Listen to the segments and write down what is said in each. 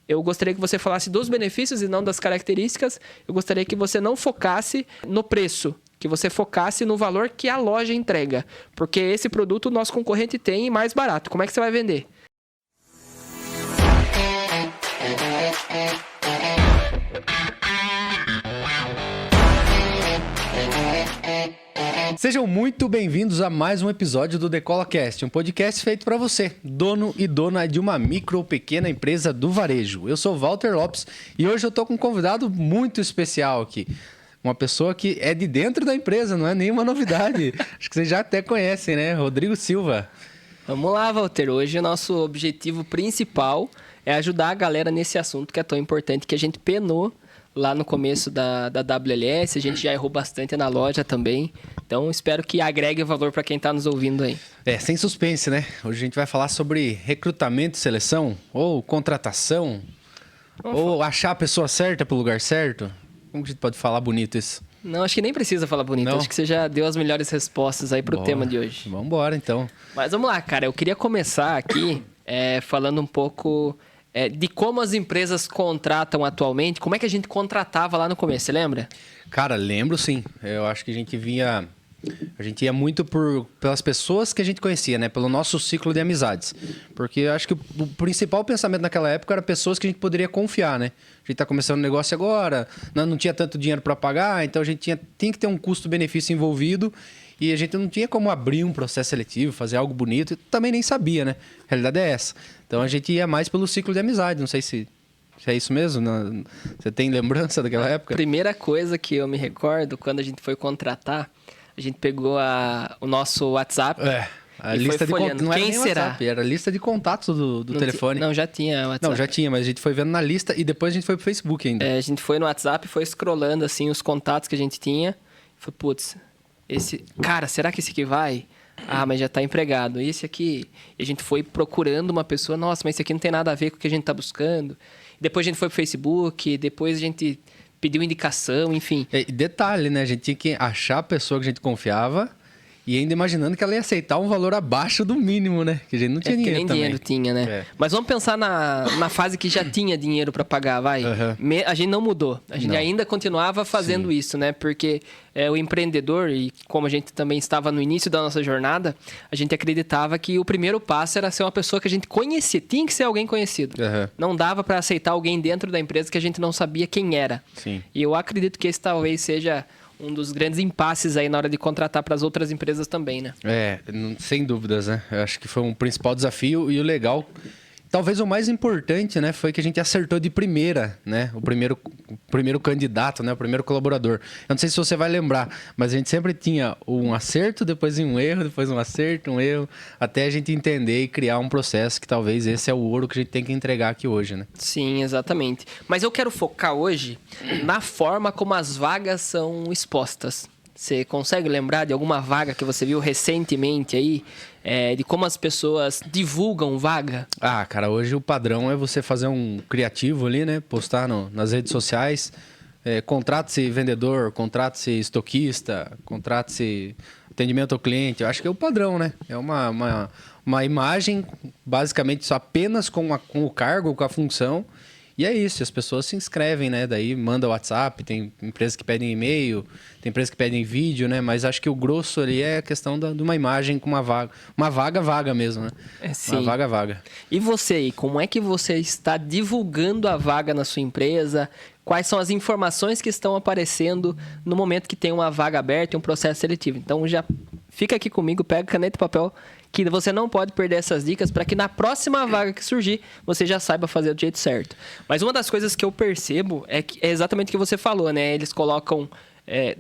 eu gostaria que você falasse dos benefícios e não das características. Eu gostaria que você não focasse no preço, que você focasse no valor que a loja entrega. Porque esse produto o nosso concorrente tem mais barato. Como é que você vai vender? Sejam muito bem-vindos a mais um episódio do DecolaCast, um podcast feito para você, dono e dona de uma micro ou pequena empresa do varejo. Eu sou Walter Lopes e hoje eu tô com um convidado muito especial aqui. Uma pessoa que é de dentro da empresa, não é nenhuma novidade. Acho que vocês já até conhecem, né? Rodrigo Silva. Vamos lá, Walter. Hoje o nosso objetivo principal é ajudar a galera nesse assunto que é tão importante, que a gente penou lá no começo da WLS, a gente já errou bastante na loja também. Então, espero que agregue valor para quem está nos ouvindo aí. Sem suspense, né? Hoje a gente vai falar sobre recrutamento e seleção, ou contratação, ou achar a pessoa certa para o lugar certo. Como que a gente pode falar bonito isso? Não, acho que nem precisa falar bonito. Não? Acho que você já deu as melhores respostas aí pro tema de hoje. Vamos embora, então. Mas vamos lá, cara. Eu queria começar aqui falando um pouco de como as empresas contratam atualmente. Como é que a gente contratava lá no começo, você lembra? Cara, lembro sim. Eu acho que a gente ia muito pelas pessoas que a gente conhecia, né? Pelo nosso ciclo de amizades. Porque eu acho que o principal pensamento naquela época era pessoas que a gente poderia confiar, né? A gente tá começando um negócio agora, não tinha tanto dinheiro para pagar, então a gente tinha que ter um custo-benefício envolvido e a gente não tinha como abrir um processo seletivo, fazer algo bonito, e também nem sabia, né? A realidade é essa. Então a gente ia mais pelo ciclo de amizade, não sei se é isso mesmo? Você tem lembrança daquela época? A primeira coisa que eu me recordo, quando a gente foi contratar, a gente pegou o nosso WhatsApp. A lista de contatos. Não era quem nem será? WhatsApp, era a lista de contatos do telefone. Não, já tinha WhatsApp. Não, já tinha, mas a gente foi vendo na lista e depois a gente foi pro Facebook ainda. A gente foi no WhatsApp, foi scrollando assim os contatos que a gente tinha. Falei, putz, cara, será que esse aqui vai? Ah, mas já tá empregado. Esse aqui, e a gente foi procurando uma pessoa, nossa, mas esse aqui não tem nada a ver com o que a gente tá buscando. Depois a gente foi pro Facebook, depois a gente pediu indicação, enfim. E detalhe, né? A gente tinha que achar a pessoa que a gente confiava e ainda imaginando que ela ia aceitar um valor abaixo do mínimo, né? Que a gente não tinha dinheiro nem também. Dinheiro tinha, né? Mas vamos pensar na fase que já tinha dinheiro para pagar, vai. Uhum. A gente não mudou. A gente ainda continuava fazendo isso, né? Porque o empreendedor, e como a gente também estava no início da nossa jornada, a gente acreditava que o primeiro passo era ser uma pessoa que a gente conhecia. Tinha que ser alguém conhecido. Uhum. Não dava para aceitar alguém dentro da empresa que a gente não sabia quem era. Sim. E eu acredito que esse talvez seja um dos grandes impasses aí na hora de contratar para as outras empresas também, né? Sem dúvidas, né? Eu acho que foi um principal desafio e o legal, talvez o mais importante, né? Foi que a gente acertou de primeira, né? O primeiro candidato, né? O primeiro colaborador. Eu não sei se você vai lembrar, mas a gente sempre tinha um acerto, depois um erro, depois um acerto, um erro, até a gente entender e criar um processo que talvez esse é o ouro que a gente tem que entregar aqui hoje, né? Sim, exatamente. Mas eu quero focar hoje na forma como as vagas são expostas. Você consegue lembrar de alguma vaga que você viu recentemente aí? De como as pessoas divulgam vaga? Ah, cara, hoje o padrão é você fazer um criativo ali, né? Postar nas redes sociais. Contrate-se vendedor, contrate-se estoquista, contrate-se atendimento ao cliente. Eu acho que é o padrão, né? É uma imagem, basicamente, só apenas com o cargo, com a função. E é isso, as pessoas se inscrevem, né? Daí manda o WhatsApp, tem empresas que pedem e-mail, tem empresas que pedem vídeo, né? Mas acho que o grosso ali é a questão de uma imagem com uma vaga. Uma vaga mesmo, né? Sim. Uma vaga. E você aí, como é que você está divulgando a vaga na sua empresa? Quais são as informações que estão aparecendo no momento que tem uma vaga aberta e um processo seletivo? Então já fica aqui comigo, pega caneta e papel, que você não pode perder essas dicas para que na próxima vaga que surgir, você já saiba fazer do jeito certo. Mas uma das coisas que eu percebo é exatamente o que você falou, né? Eles colocam,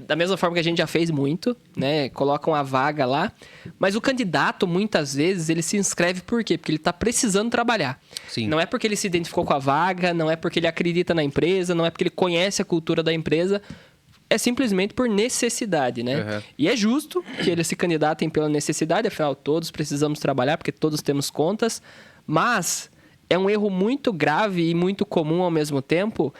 da mesma forma que a gente já fez muito, né? Colocam a vaga lá, mas o candidato, muitas vezes, ele se inscreve por quê? Porque ele está precisando trabalhar. Sim. Não é porque ele se identificou com a vaga, não é porque ele acredita na empresa, não é porque ele conhece a cultura da empresa, é simplesmente por necessidade, né? Uhum. E é justo que eles se candidatem pela necessidade, afinal, todos precisamos trabalhar, porque todos temos contas, mas é um erro muito grave e muito comum ao mesmo tempo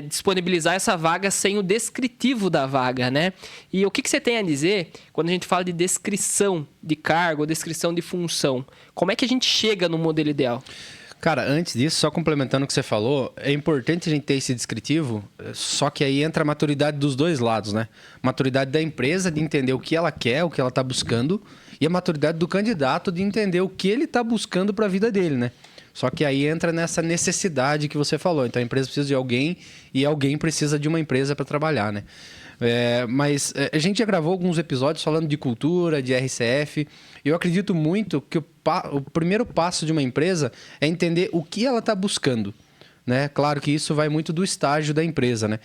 disponibilizar essa vaga sem o descritivo da vaga, né? E o que você tem a dizer quando a gente fala de descrição de cargo, descrição de função? Como é que a gente chega no modelo ideal? Cara, antes disso, só complementando o que você falou, é importante a gente ter esse descritivo, só que aí entra a maturidade dos dois lados, né? Maturidade da empresa de entender o que ela quer, o que ela está buscando, e a maturidade do candidato de entender o que ele está buscando para a vida dele, né? Só que aí entra nessa necessidade que você falou. Então a empresa precisa de alguém e alguém precisa de uma empresa para trabalhar, né? Mas a gente já gravou alguns episódios falando de cultura, de RCF. Eu acredito muito que o primeiro passo de uma empresa é entender o que ela está buscando, né? Claro que isso vai muito do estágio da empresa, né?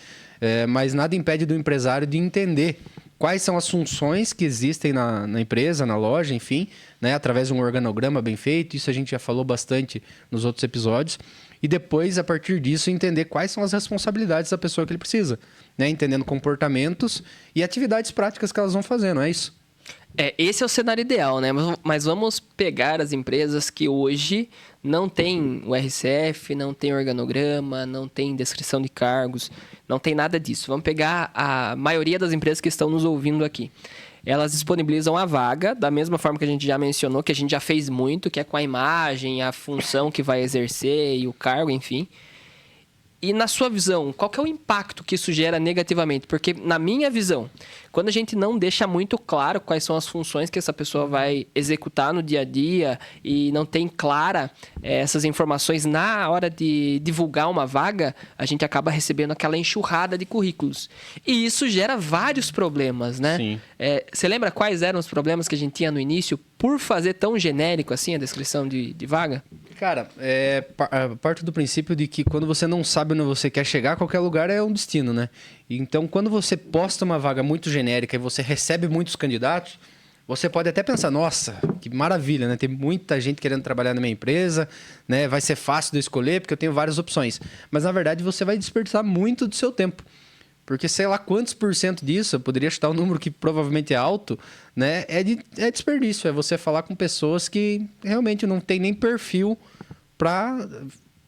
Mas nada impede do empresário de entender quais são as funções que existem na empresa, na loja, enfim, né? Através de um organograma bem feito. Isso a gente já falou bastante nos outros episódios. E depois, a partir disso, entender quais são as responsabilidades da pessoa que ele precisa, né? Entendendo comportamentos e atividades práticas que elas vão fazer, não é isso? Esse é o cenário ideal, né? Mas vamos pegar as empresas que hoje não têm o RCF, não tem organograma, não tem descrição de cargos, não tem nada disso. Vamos pegar a maioria das empresas que estão nos ouvindo aqui. Elas disponibilizam a vaga, da mesma forma que a gente já mencionou, que a gente já fez muito, que é com a imagem, a função que vai exercer e o cargo, enfim. E na sua visão, qual que é o impacto que isso gera negativamente? Porque na minha visão, quando a gente não deixa muito claro quais são as funções que essa pessoa vai executar no dia a dia e não tem clara essas informações na hora de divulgar uma vaga, a gente acaba recebendo aquela enxurrada de currículos. E isso gera vários problemas, né? Sim. Você lembra quais eram os problemas que a gente tinha no início por fazer tão genérico assim a descrição de vaga? Cara, parte do princípio de que quando você não sabe onde você quer chegar, qualquer lugar é um destino, né? Então, quando você posta uma vaga muito genérica e você recebe muitos candidatos, você pode até pensar, nossa, que maravilha, né? Tem muita gente querendo trabalhar na minha empresa, né? Vai ser fácil de escolher porque eu tenho várias opções. Mas, na verdade, você vai desperdiçar muito do seu tempo. Porque sei lá quantos por cento disso, eu poderia chutar um número que provavelmente é alto, né? É desperdício, é você falar com pessoas que realmente não tem nem perfil para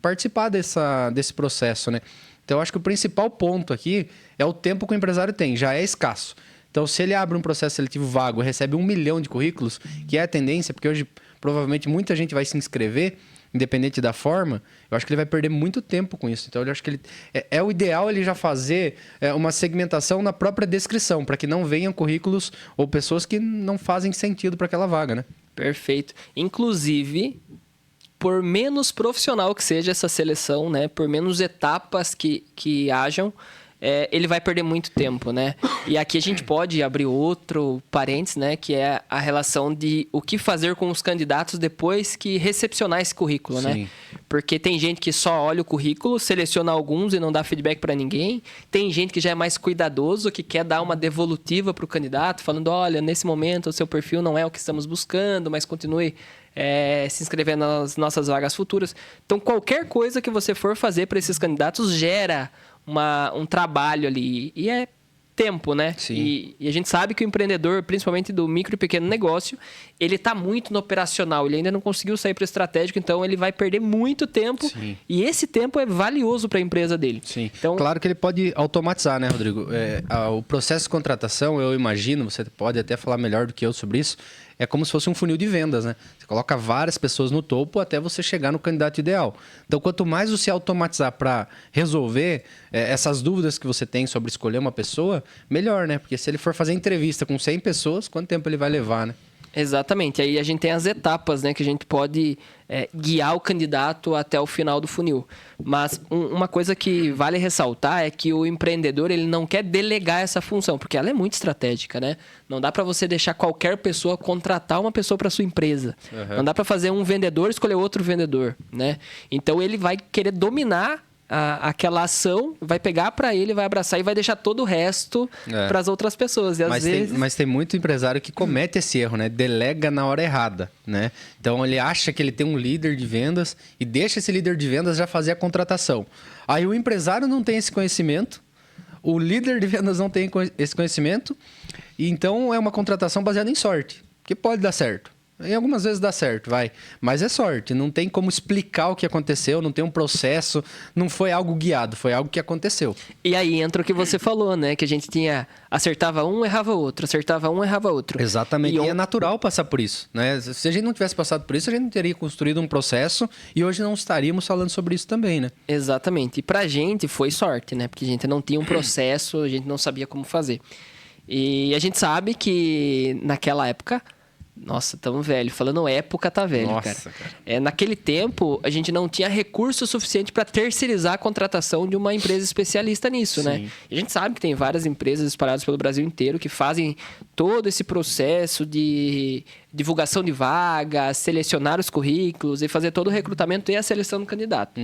participar desse processo, né? Então, eu acho que o principal ponto aqui é o tempo que o empresário tem, já é escasso. Então, se ele abre um processo seletivo vago e recebe 1 milhão de currículos, que é a tendência, porque hoje provavelmente muita gente vai se inscrever, independente da forma, eu acho que ele vai perder muito tempo com isso. Então, eu acho que é o ideal ele já fazer uma segmentação na própria descrição, para que não venham currículos ou pessoas que não fazem sentido para aquela vaga, né? Perfeito. Inclusive, por menos profissional que seja essa seleção, né? Por menos etapas que hajam, ele vai perder muito tempo, né? E aqui a gente pode abrir outro parênteses, né? Que é a relação de o que fazer com os candidatos depois que recepcionar esse currículo, Sim. né? Porque tem gente que só olha o currículo, seleciona alguns e não dá feedback para ninguém. Tem gente que já é mais cuidadoso, que quer dar uma devolutiva para o candidato, falando, olha, nesse momento o seu perfil não é o que estamos buscando, mas continue se inscrever nas nossas vagas futuras. Então, qualquer coisa que você for fazer para esses candidatos gera um trabalho ali. E é tempo, né? Sim. E a gente sabe que o empreendedor, principalmente do micro e pequeno negócio, ele está muito no operacional. Ele ainda não conseguiu sair para o estratégico, então ele vai perder muito tempo. Sim. E esse tempo é valioso para a empresa dele. Sim. Então, claro que ele pode automatizar, né, Rodrigo? O processo de contratação, eu imagino, você pode até falar melhor do que eu sobre isso, é como se fosse um funil de vendas, né? Você coloca várias pessoas no topo até você chegar no candidato ideal. Então, quanto mais você automatizar para resolver essas dúvidas que você tem sobre escolher uma pessoa, melhor, né? Porque se ele for fazer entrevista com 100 pessoas, quanto tempo ele vai levar, né? Exatamente. Aí a gente tem as etapas, né, que a gente pode guiar o candidato até o final do funil. Mas uma coisa que vale ressaltar é que o empreendedor ele não quer delegar essa função, porque ela é muito estratégica, né? Não dá para você deixar qualquer pessoa contratar uma pessoa para sua empresa. Uhum. Não dá para fazer um vendedor escolher outro vendedor, né? Então ele vai querer dominar aquela ação, vai pegar para ele, vai abraçar e vai deixar todo o resto para as outras pessoas. E às vezes... mas tem muito empresário que comete esse erro, né? Delega na hora errada, né? Então ele acha que ele tem um líder de vendas e deixa esse líder de vendas já fazer a contratação. Aí o empresário não tem esse conhecimento, o líder de vendas não tem esse conhecimento, e então é uma contratação baseada em sorte, que pode dar certo. Em algumas vezes dá certo, vai. Mas é sorte. Não tem como explicar o que aconteceu, não tem um processo. Não foi algo guiado, foi algo que aconteceu. E aí entra o que você falou, né? Que a gente acertava um, errava outro, acertava um, errava outro. Exatamente. E é natural passar por isso, né? Se a gente não tivesse passado por isso, a gente não teria construído um processo e hoje não estaríamos falando sobre isso também, né? Exatamente. E pra gente foi sorte, né? Porque a gente não tinha um processo, a gente não sabia como fazer. E a gente sabe que naquela época... Nossa, tamo velho. Falando época, tá velho, Nossa, cara. Naquele tempo, a gente não tinha recurso suficiente para terceirizar a contratação de uma empresa especialista nisso, Sim. né? E a gente sabe que tem várias empresas espalhadas pelo Brasil inteiro que fazem todo esse processo de divulgação de vagas, selecionar os currículos e fazer todo o recrutamento e a seleção do candidato.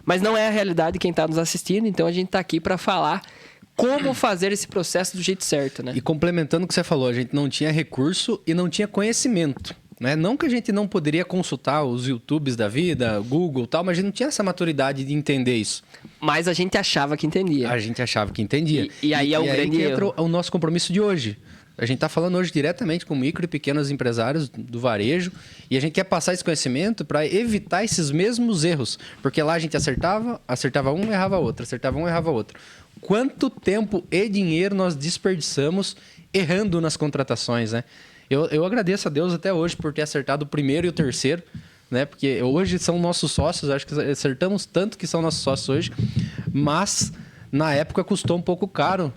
Mas não é a realidade de quem está nos assistindo, então a gente tá aqui para falar como fazer esse processo do jeito certo, né? E complementando o que você falou, a gente não tinha recurso e não tinha conhecimento, né? Não que a gente não poderia consultar os YouTubes da vida, Google e tal, mas a gente não tinha essa maturidade de entender isso. Mas a gente achava que entendia. A gente achava que entendia. E aí é o grande que entra erro. o nosso compromisso de hoje. A gente está falando hoje diretamente com micro e pequenos empresários do varejo e a gente quer passar esse conhecimento para evitar esses mesmos erros. Porque lá a gente acertava um, errava outro, acertava um, errava outro. Quanto tempo e dinheiro nós desperdiçamos errando nas contratações, né? Eu agradeço a Deus até hoje por ter acertado o primeiro e o terceiro, né? Porque hoje são nossos sócios, acho que acertamos tanto que são nossos sócios hoje, mas na época custou um pouco caro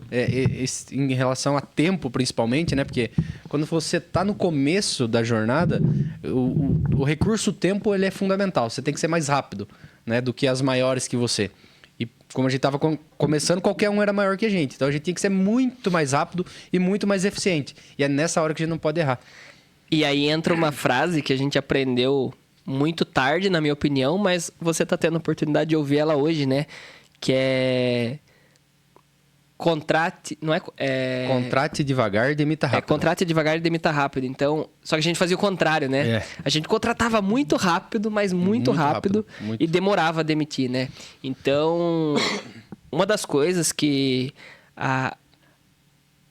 em relação a tempo, principalmente, né? Porque quando você está no começo da jornada, o recurso tempo ele é fundamental. Você tem que ser mais rápido, né? Do que as maiores que você. E como a gente estava começando, qualquer um era maior que a gente. Então a gente tinha que ser muito mais rápido e muito mais eficiente. E é nessa hora que a gente não pode errar. E aí entra uma frase que a gente aprendeu muito tarde, na minha opinião, mas você está tendo a oportunidade de ouvir ela hoje, né? Que é... Contrate... Não é... Contrate devagar e demita rápido. Contrate devagar e demita rápido. Então, só que a gente fazia o contrário, né? A gente contratava muito rápido, mas muito rápido. E demorava a demitir, né? Então, uma das coisas que a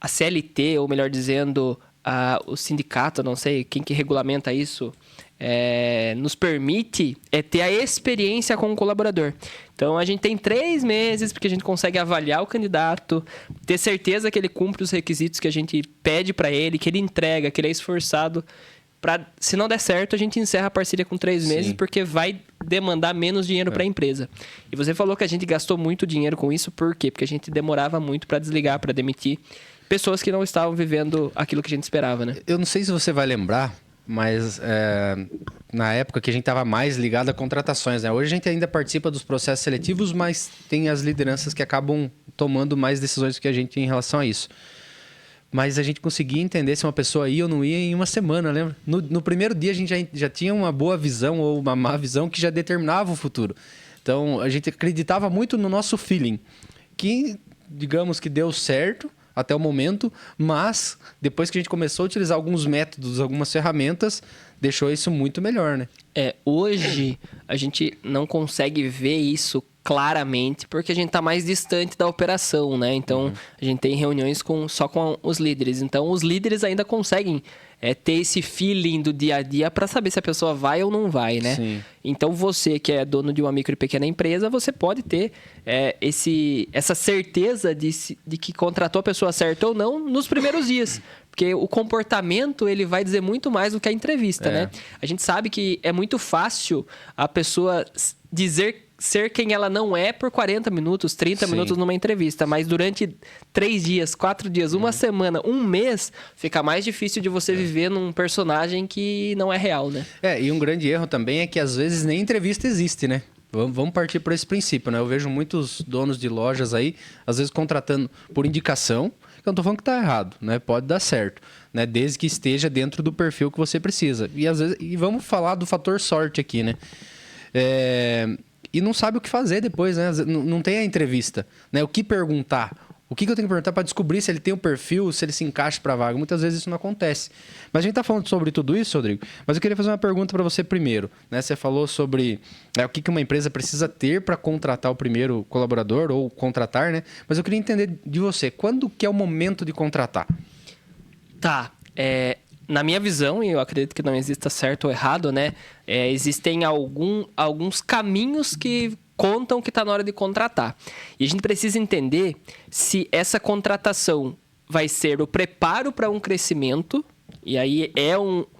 CLT, ou melhor dizendo, o sindicato, não sei quem que regulamenta isso, nos permite ter a experiência com o colaborador. Então, a gente tem 3 meses porque a gente consegue avaliar o candidato, ter certeza que ele cumpre os requisitos que a gente pede para ele, que ele entrega, que ele é esforçado. Se não der certo, a gente encerra a parceria com 3 meses, porque vai demandar menos dinheiro para a empresa. E você falou que a gente gastou muito dinheiro com isso, por quê? Porque a gente demorava muito para desligar, para demitir pessoas que não estavam vivendo aquilo que a gente esperava, né? Eu não sei se você vai lembrar, mas na época que a gente estava mais ligado a contratações, né? Hoje a gente ainda participa dos processos seletivos, mas tem as lideranças que acabam tomando mais decisões do que a gente em relação a isso. Mas a gente conseguia entender se uma pessoa ia ou não ia em uma semana, lembra? No primeiro dia a gente já tinha uma boa visão ou uma má visão que já determinava o futuro. Então a gente acreditava muito no nosso feeling, que digamos que deu certo até o momento, mas depois que a gente começou a utilizar alguns métodos, algumas ferramentas, deixou isso muito melhor, né? Hoje a gente não consegue ver isso claramente porque a gente está mais distante da operação, né? Então a gente tem reuniões só com os líderes. Então os líderes ainda conseguem ter esse feeling do dia a dia para saber se a pessoa vai ou não vai, né? Sim. Então você que é dono de uma micro e pequena empresa, você pode ter essa certeza de que contratou a pessoa certa ou não nos primeiros dias. Porque o comportamento ele vai dizer muito mais do que a entrevista, né? A gente sabe que é muito fácil a pessoa ser quem ela não é por 40 minutos, 30 minutos numa entrevista. Mas durante 3 dias, 4 dias, uma semana, um mês, fica mais difícil de você viver num personagem que não é real, né? E um grande erro também é que às vezes nem entrevista existe, né? Vamos partir por esse princípio, né? Eu vejo muitos donos de lojas aí, às vezes contratando por indicação. Eu não tô falando que tá errado, né? Pode dar certo, né? Desde que esteja dentro do perfil que você precisa. E às vezes, vamos falar do fator sorte aqui, né? E não sabe o que fazer depois, né? Não tem a entrevista, né? O que perguntar? O que eu tenho que perguntar para descobrir se ele tem o perfil, se ele se encaixa para a vaga? Muitas vezes isso não acontece. Mas a gente está falando sobre tudo isso, Rodrigo. Mas eu queria fazer uma pergunta para você primeiro, né? Você falou sobre o que uma empresa precisa ter para contratar o primeiro colaborador ou contratar, né? Mas eu queria entender de você, quando que é o momento de contratar? Tá. Na minha visão, e eu acredito que não exista certo ou errado, né? Existem alguns caminhos que contam que está na hora de contratar. E a gente precisa entender se essa contratação vai ser o preparo para um crescimento. E aí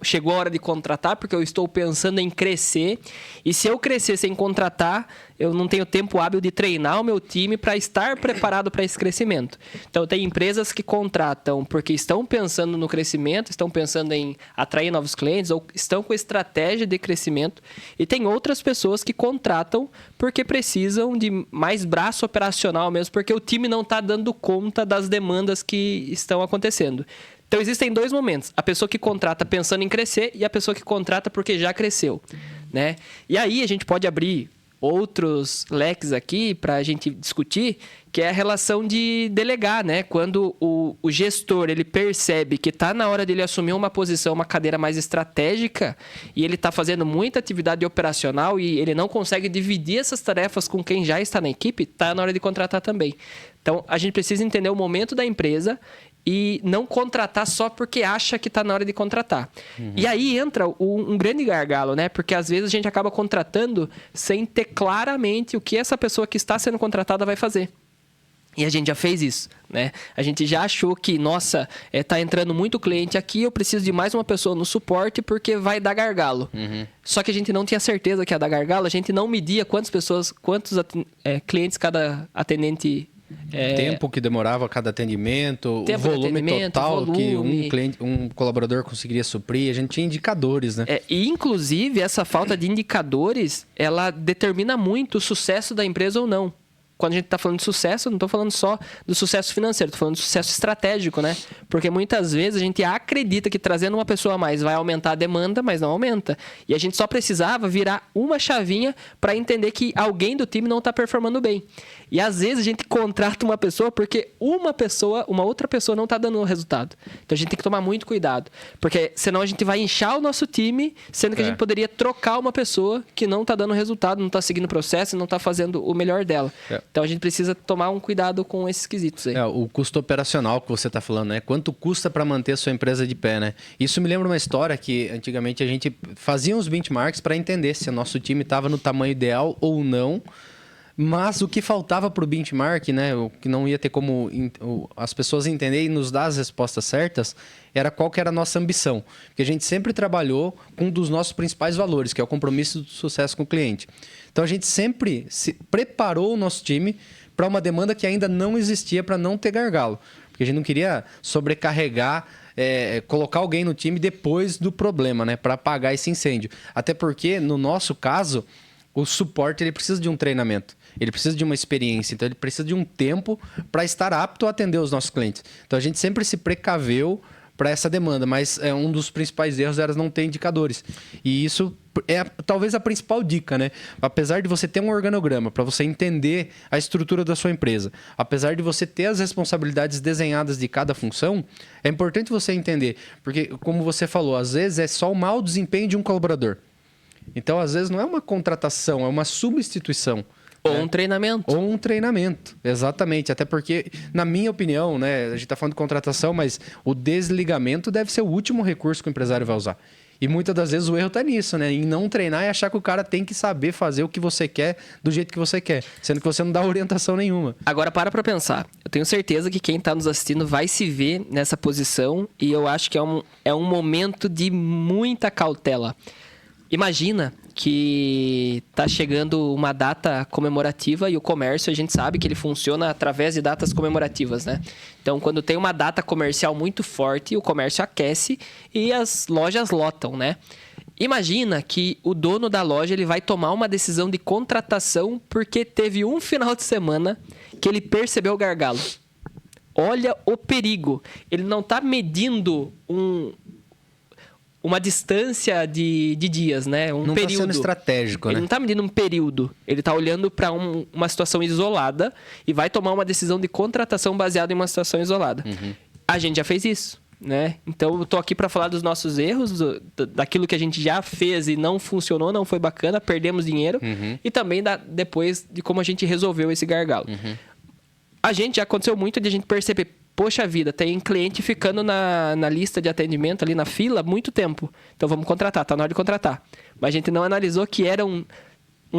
chegou a hora de contratar porque eu estou pensando em crescer. E se eu crescer sem contratar, eu não tenho tempo hábil de treinar o meu time para estar preparado para esse crescimento. Então, tem empresas que contratam porque estão pensando no crescimento, estão pensando em atrair novos clientes ou estão com estratégia de crescimento. E tem outras pessoas que contratam porque precisam de mais braço operacional mesmo, porque o time não está dando conta das demandas que estão acontecendo. Então, existem 2 momentos. A pessoa que contrata pensando em crescer e a pessoa que contrata porque já cresceu, né? E aí, a gente pode abrir outros leques aqui para a gente discutir, que é a relação de delegar, né? Quando o gestor ele percebe que está na hora dele assumir uma posição, uma cadeira mais estratégica, e ele está fazendo muita atividade operacional e ele não consegue dividir essas tarefas com quem já está na equipe, está na hora de contratar também. Então, a gente precisa entender o momento da empresa e não contratar só porque acha que está na hora de contratar. E aí entra um grande gargalo, né? Porque às vezes a gente acaba contratando sem ter claramente o que essa pessoa que está sendo contratada vai fazer. E a gente já fez isso, né? A gente já achou que, nossa, tá entrando muito cliente aqui, eu preciso de mais uma pessoa no suporte porque vai dar gargalo. Só que a gente não tinha certeza que ia dar gargalo, a gente não media quantos clientes cada atendente... Tempo que demorava cada atendimento, o volume total que um colaborador conseguiria suprir, a gente tinha indicadores, né? E inclusive essa falta de indicadores, ela determina muito o sucesso da empresa ou não. Quando a gente está falando de sucesso, eu não estou falando só do sucesso financeiro, estou falando do sucesso estratégico, né? Porque muitas vezes a gente acredita que trazendo uma pessoa a mais vai aumentar a demanda, mas não aumenta. E a gente só precisava virar uma chavinha para entender que alguém do time não está performando bem. E às vezes a gente contrata uma pessoa porque uma outra pessoa não está dando resultado. Então a gente tem que tomar muito cuidado. Porque senão a gente vai inchar o nosso time, sendo que a gente poderia trocar uma pessoa que não está dando resultado, não está seguindo o processo, não está fazendo o melhor dela. Então a gente precisa tomar um cuidado com esses quesitos aí. O custo operacional que você está falando, né? Quanto custa para manter a sua empresa de pé, né? Isso me lembra uma história que antigamente a gente fazia uns benchmarks para entender se o nosso time estava no tamanho ideal ou não. Mas o que faltava para o benchmark, né, o que não ia ter como as pessoas entenderem e nos dar as respostas certas, era qual que era a nossa ambição. Porque a gente sempre trabalhou com um dos nossos principais valores, que é o compromisso do sucesso com o cliente. Então a gente sempre preparou o nosso time para uma demanda que ainda não existia, para não ter gargalo. Porque a gente não queria sobrecarregar, colocar alguém no time depois do problema, né, para apagar esse incêndio. Até porque, no nosso caso, o suporte ele precisa de um treinamento. Ele precisa de uma experiência, então ele precisa de um tempo para estar apto a atender os nossos clientes. Então a gente sempre se precaveu para essa demanda, mas um dos principais erros era não ter indicadores. E isso é talvez a principal dica, né? Apesar de você ter um organograma para você entender a estrutura da sua empresa, apesar de você ter as responsabilidades desenhadas de cada função, é importante você entender, porque como você falou, às vezes é só o mau desempenho de um colaborador. Então, às vezes, não é uma contratação, é uma substituição. Ou um treinamento. Ou um treinamento, exatamente. Até porque, na minha opinião, né, a gente está falando de contratação, mas o desligamento deve ser o último recurso que o empresário vai usar. E muitas das vezes o erro está nisso, né? Em não treinar e achar que o cara tem que saber fazer o que você quer do jeito que você quer, sendo que você não dá orientação nenhuma. Agora, para pensar. Eu tenho certeza que quem está nos assistindo vai se ver nessa posição e eu acho que é um momento de muita cautela. Imagina que está chegando uma data comemorativa e o comércio, a gente sabe que ele funciona através de datas comemorativas, né? Então, quando tem uma data comercial muito forte, o comércio aquece e as lojas lotam, né? Imagina que o dono da loja ele vai tomar uma decisão de contratação porque teve um final de semana que ele percebeu o gargalo. Olha o perigo. Ele não está medindo uma distância de dias, né? Um não período. Está sendo estratégico, ele né? Não está medindo um período. Ele está olhando para uma situação isolada e vai tomar uma decisão de contratação baseada em uma situação isolada. A gente já fez isso, né? Então, eu tô aqui para falar dos nossos erros, daquilo que a gente já fez e não funcionou, não foi bacana, perdemos dinheiro. E também depois de como a gente resolveu esse gargalo. A gente já aconteceu muito de a gente perceber, poxa vida, tem cliente ficando na lista de atendimento ali na fila há muito tempo. Então vamos contratar, tá na hora de contratar. Mas a gente não analisou que era um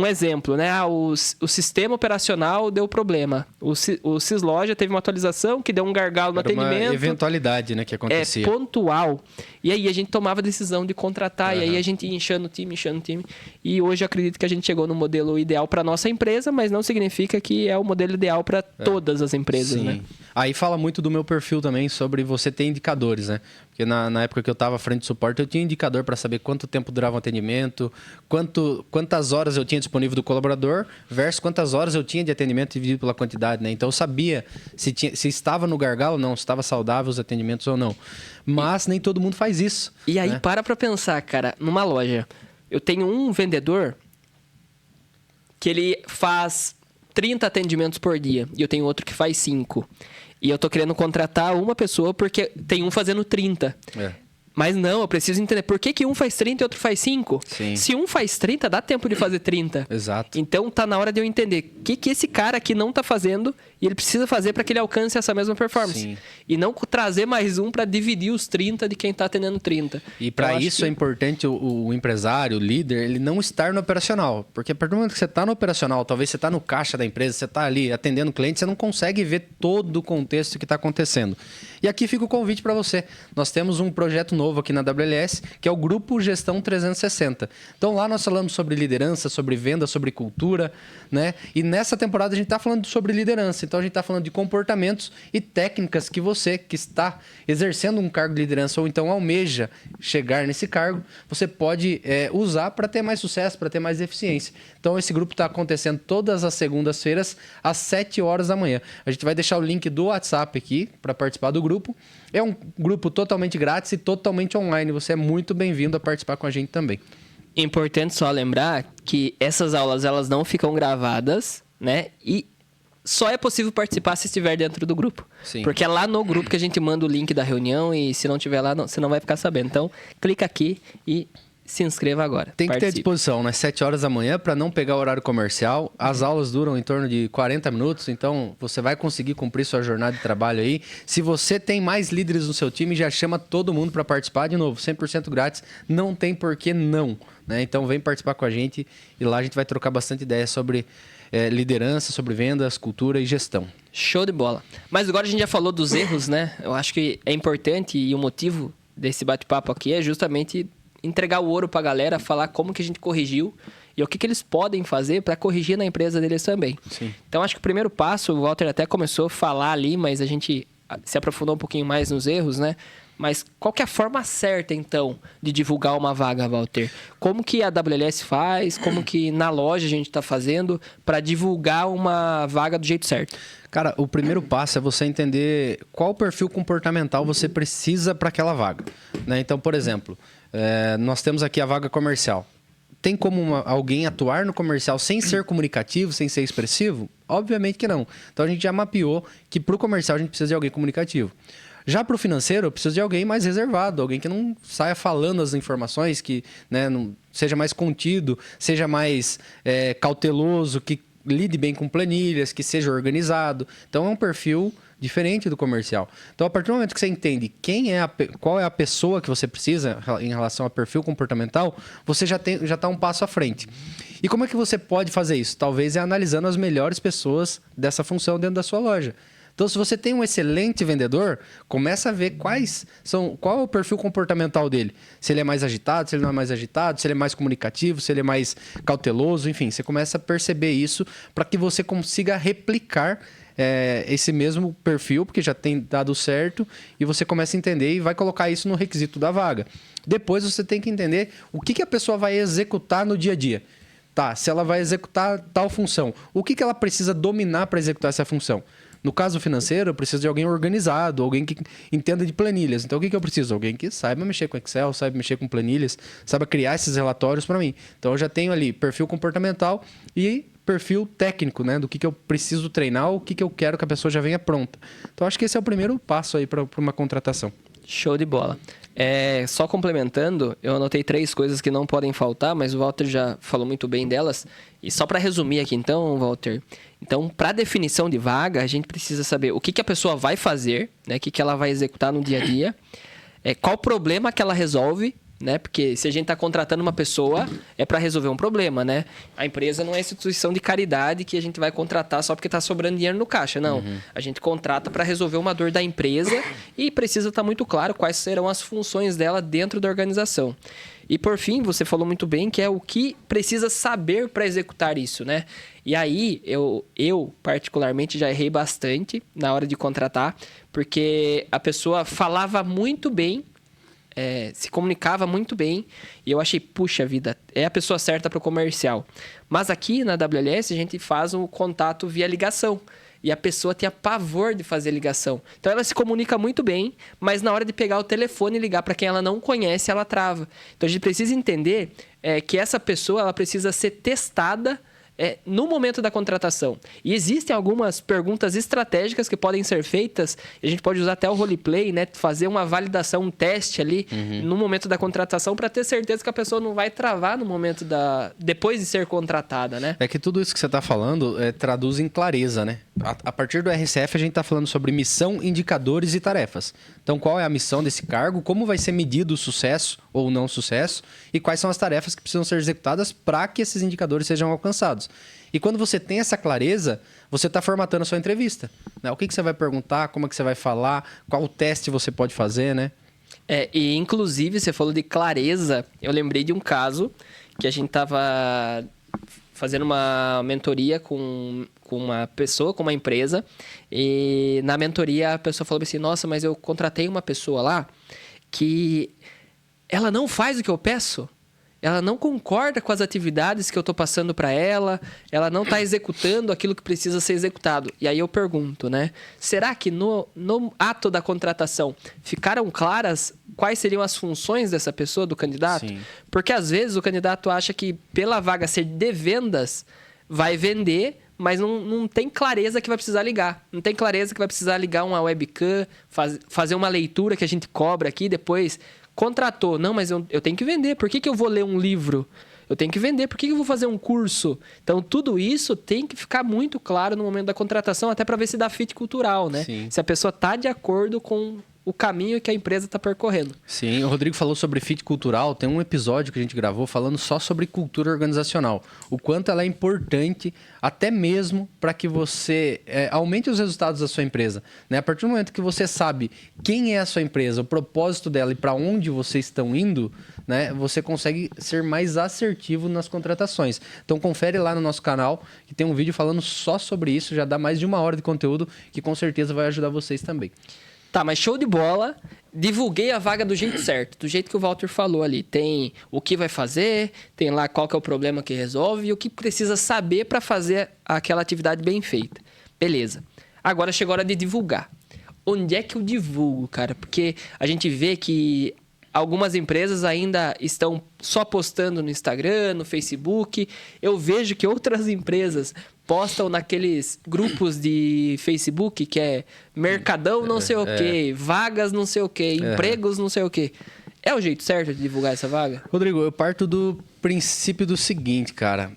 exemplo, né? O sistema operacional deu problema. O Cisloja teve uma atualização que deu um gargalo no atendimento. Uma eventualidade, né, que acontecia. Pontual. E aí a gente tomava a decisão de contratar, e aí a gente ia inchando o time. E hoje eu acredito que a gente chegou no modelo ideal para nossa empresa, mas não significa que é o modelo ideal para todas as empresas, Sim. né? Aí fala muito do meu perfil também sobre você ter indicadores, né? Porque na época que eu estava à frente de suporte, eu tinha indicador para saber quanto tempo durava o atendimento, quantas horas eu tinha disponível do colaborador versus quantas horas eu tinha de atendimento dividido pela quantidade, né? Então eu sabia se estava no gargalo ou não, se estava saudável os atendimentos ou não. Mas nem todo mundo faz isso. E aí, né? para pensar, cara, numa loja, eu tenho um vendedor que ele faz 30 atendimentos por dia e eu tenho outro que faz 5. E eu tô querendo contratar uma pessoa porque tem um fazendo 30. Mas não, eu preciso entender por que um faz 30 e outro faz 5. Sim. Se um faz 30, dá tempo de fazer 30. Exato. Então tá na hora de eu entender o que esse cara aqui não tá fazendo e ele precisa fazer para que ele alcance essa mesma performance. Sim. E não trazer mais um para dividir os 30 de quem tá atendendo 30. E para isso é importante o empresário, o líder, ele não estar no operacional. Porque a partir do momento que você está no operacional, talvez você está no caixa da empresa, você está ali atendendo o cliente, você não consegue ver todo o contexto que está acontecendo. E aqui fica o convite para você. Nós temos um projeto novo aqui na WLS, que é o Grupo Gestão 360. Então lá nós falamos sobre liderança, sobre venda, sobre cultura, né? E nessa temporada a gente está falando sobre liderança. Então a gente está falando de comportamentos e técnicas que você que está exercendo um cargo de liderança ou então almeja chegar nesse cargo, você pode usar para ter mais sucesso, para ter mais eficiência. Então esse grupo está acontecendo todas as segundas-feiras às 7 horas da manhã. A gente vai deixar o link do WhatsApp aqui para participar do grupo. É um grupo totalmente grátis e totalmente online. Você é muito bem-vindo a participar com a gente também. Importante só lembrar que essas aulas elas não ficam gravadas, né? E só é possível participar se estiver dentro do grupo. Sim. Porque é lá no grupo que a gente manda o link da reunião e se não tiver lá, você não vai ficar sabendo. Então, clica aqui e se inscreva agora. Tem que ter à Participe. disposição, né? 7 horas da manhã para não pegar o horário comercial. As aulas duram em torno de 40 minutos, então você vai conseguir cumprir sua jornada de trabalho aí. Se você tem mais líderes no seu time, já chama todo mundo para participar de novo. 100% grátis, não tem por que não. Né? Então vem participar com a gente e lá a gente vai trocar bastante ideias sobre liderança, sobre vendas, cultura e gestão. Show de bola. Mas agora a gente já falou dos erros, né? Eu acho que é importante e o motivo desse bate-papo aqui é justamente entregar o ouro para a galera, falar como que a gente corrigiu e o que eles podem fazer para corrigir na empresa deles também. Sim. Então, acho que o primeiro passo, o Walter até começou a falar ali, mas a gente se aprofundou um pouquinho mais nos erros, né? Mas qual que é a forma certa, então, de divulgar uma vaga, Walter? Como que a WLS faz? Como que na loja a gente está fazendo para divulgar uma vaga do jeito certo? Cara, o primeiro passo é você entender qual perfil comportamental você precisa para aquela vaga. Né? Então, por exemplo, nós temos aqui a vaga comercial. Tem como alguém atuar no comercial sem ser comunicativo, sem ser expressivo? Obviamente que não. Então, a gente já mapeou que para o comercial a gente precisa de alguém comunicativo. Já para o financeiro, eu preciso de alguém mais reservado, alguém que não saia falando as informações, que não seja mais contido, seja mais cauteloso, que lide bem com planilhas, que seja organizado. Então, é um perfil diferente do comercial. Então, a partir do momento que você entende qual é a pessoa que você precisa em relação ao perfil comportamental, você já está um passo à frente. E como é que você pode fazer isso? Talvez analisando as melhores pessoas dessa função dentro da sua loja. Então, se você tem um excelente vendedor, começa a ver qual é o perfil comportamental dele. Se ele é mais agitado, se ele não é mais agitado, se ele é mais comunicativo, se ele é mais cauteloso, enfim. Você começa a perceber isso para que você consiga replicar esse mesmo perfil, porque já tem dado certo, e você começa a entender e vai colocar isso no requisito da vaga. Depois você tem que entender o que a pessoa vai executar no dia a dia. Tá, se ela vai executar tal função, o que ela precisa dominar para executar essa função? No caso financeiro, eu preciso de alguém organizado, alguém que entenda de planilhas. Então, o que eu preciso? Alguém que saiba mexer com Excel, saiba mexer com planilhas, saiba criar esses relatórios para mim. Então, eu já tenho ali perfil comportamental e perfil técnico, né? Do que eu preciso treinar, o que eu quero que a pessoa já venha pronta. Então, acho que esse é o primeiro passo aí para uma contratação. Show de bola. Só complementando, eu anotei 3 coisas que não podem faltar, mas o Walter já falou muito bem delas. E só para resumir aqui então, Walter. Então, para definição de vaga, a gente precisa saber o que, que a pessoa vai fazer, né? O que, que ela vai executar no dia a dia. Qual o problema que ela resolve, né? Porque se a gente está contratando uma pessoa, é para resolver um problema, né? A empresa não é instituição de caridade que a gente vai contratar só porque está sobrando dinheiro no caixa, não. A gente contrata para resolver uma dor da empresa e precisa estar muito claro quais serão as funções dela dentro da organização. E por fim, você falou muito bem que é o que precisa saber para executar isso, né? E aí, eu particularmente já errei bastante na hora de contratar, porque a pessoa falava muito bem, se comunicava muito bem, e eu achei, puxa vida, é a pessoa certa para o comercial. Mas aqui na WLS a gente faz um contato via ligação. E a pessoa tem pavor de fazer ligação. Então ela se comunica muito bem, mas na hora de pegar o telefone e ligar para quem ela não conhece, ela trava. Então a gente precisa entender que essa pessoa ela precisa ser testada no momento da contratação. E existem algumas perguntas estratégicas que podem ser feitas, e a gente pode usar até o roleplay, né? Fazer uma validação, um teste ali no momento da contratação para ter certeza que a pessoa não vai travar no momento depois de ser contratada, né? É que tudo isso que você está falando traduz em clareza, né? A partir do RCF a gente está falando sobre missão, indicadores e tarefas. Então qual é a missão desse cargo, como vai ser medido o sucesso ou não sucesso e quais são as tarefas que precisam ser executadas para que esses indicadores sejam alcançados. E quando você tem essa clareza, você está formatando a sua entrevista, né? O que você vai perguntar, como é que você vai falar, qual teste você pode fazer, né? E inclusive você falou de clareza, eu lembrei de um caso que a gente estava fazendo uma mentoria com uma pessoa, com uma empresa, e na mentoria a pessoa falou assim, nossa, mas eu contratei uma pessoa lá que ela não faz o que eu peço. Ela não concorda com as atividades que eu estou passando para ela, ela não está executando aquilo que precisa ser executado. E aí eu pergunto, né? Será que no ato da contratação ficaram claras quais seriam as funções dessa pessoa, do candidato? Sim. Porque às vezes o candidato acha que pela vaga ser de vendas, vai vender, mas não tem clareza que vai precisar ligar. Não tem clareza que vai precisar ligar uma webcam, fazer uma leitura que a gente cobra aqui, depois contratou. Não, mas eu tenho que vender. Por que eu vou ler um livro? Eu tenho que vender. Por que eu vou fazer um curso? Então, tudo isso tem que ficar muito claro no momento da contratação, até para ver se dá fit cultural, né? Sim. Se a pessoa está de acordo com o caminho que a empresa está percorrendo. Sim, o Rodrigo falou sobre fit cultural. Tem um episódio que a gente gravou falando só sobre cultura organizacional. O quanto ela é importante, até mesmo para que você aumente os resultados da sua empresa, né? A partir do momento que você sabe quem é a sua empresa, o propósito dela e para onde vocês estão indo, né? Você consegue ser mais assertivo nas contratações. Então confere lá no nosso canal, que tem um vídeo falando só sobre isso. Já dá mais de 1 hora de conteúdo, que com certeza vai ajudar vocês também. Tá, mas show de bola. Divulguei a vaga do jeito certo, do jeito que o Walter falou ali. Tem o que vai fazer, tem lá qual que é o problema que resolve e o que precisa saber para fazer aquela atividade bem feita. Beleza. Agora chegou a hora de divulgar. Onde é que eu divulgo, cara? Porque a gente vê que algumas empresas ainda estão só postando no Instagram, no Facebook. Eu vejo que outras empresas postam naqueles grupos de Facebook que é mercadão não sei o quê, vagas não sei o quê, empregos não sei o quê. É o jeito certo de divulgar essa vaga? Rodrigo, eu parto do princípio do seguinte, cara.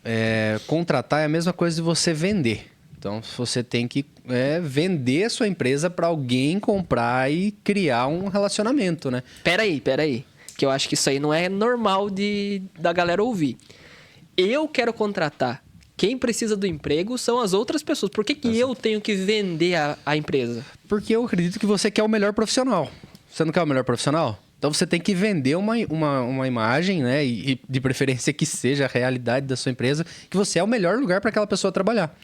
Contratar é a mesma coisa de você vender. Então, você tem que vender a sua empresa para alguém comprar e criar um relacionamento, né? Peraí. Que eu acho que isso aí não é normal da galera ouvir. Eu quero contratar. Quem precisa do emprego são as outras pessoas. Por que eu tenho que vender a empresa? Porque eu acredito que você quer o melhor profissional. Você não quer o melhor profissional? Então você tem que vender uma imagem, né? E de preferência que seja a realidade da sua empresa, que você é o melhor lugar para aquela pessoa trabalhar.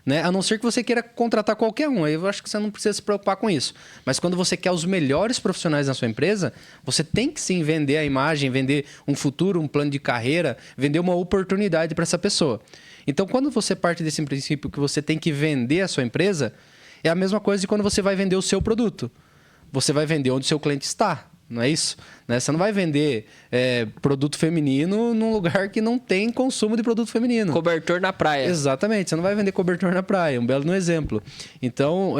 Né? A não ser que você queira contratar qualquer um. Aí eu acho que você não precisa se preocupar com isso. Mas quando você quer os melhores profissionais na sua empresa, você tem que sim vender a imagem, vender um futuro, um plano de carreira, vender uma oportunidade para essa pessoa. Então, quando você parte desse princípio que você tem que vender a sua empresa, é a mesma coisa de quando você vai vender o seu produto. Você vai vender onde o seu cliente está, não é isso? Né? Você não vai vender produto feminino num lugar que não tem consumo de produto feminino. Cobertor na praia. Exatamente, você não vai vender cobertor na praia, um belo exemplo. Então,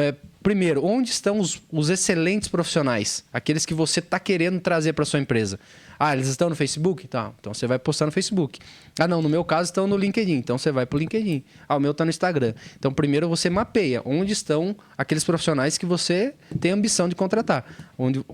primeiro, onde estão os excelentes profissionais? Aqueles que você está querendo trazer para sua empresa. Ah, eles estão no Facebook? Tá, então você vai postar no Facebook. Ah, não, no meu caso estão no LinkedIn, então você vai para o LinkedIn. Ah, o meu está no Instagram. Então, primeiro você mapeia onde estão aqueles profissionais que você tem ambição de contratar.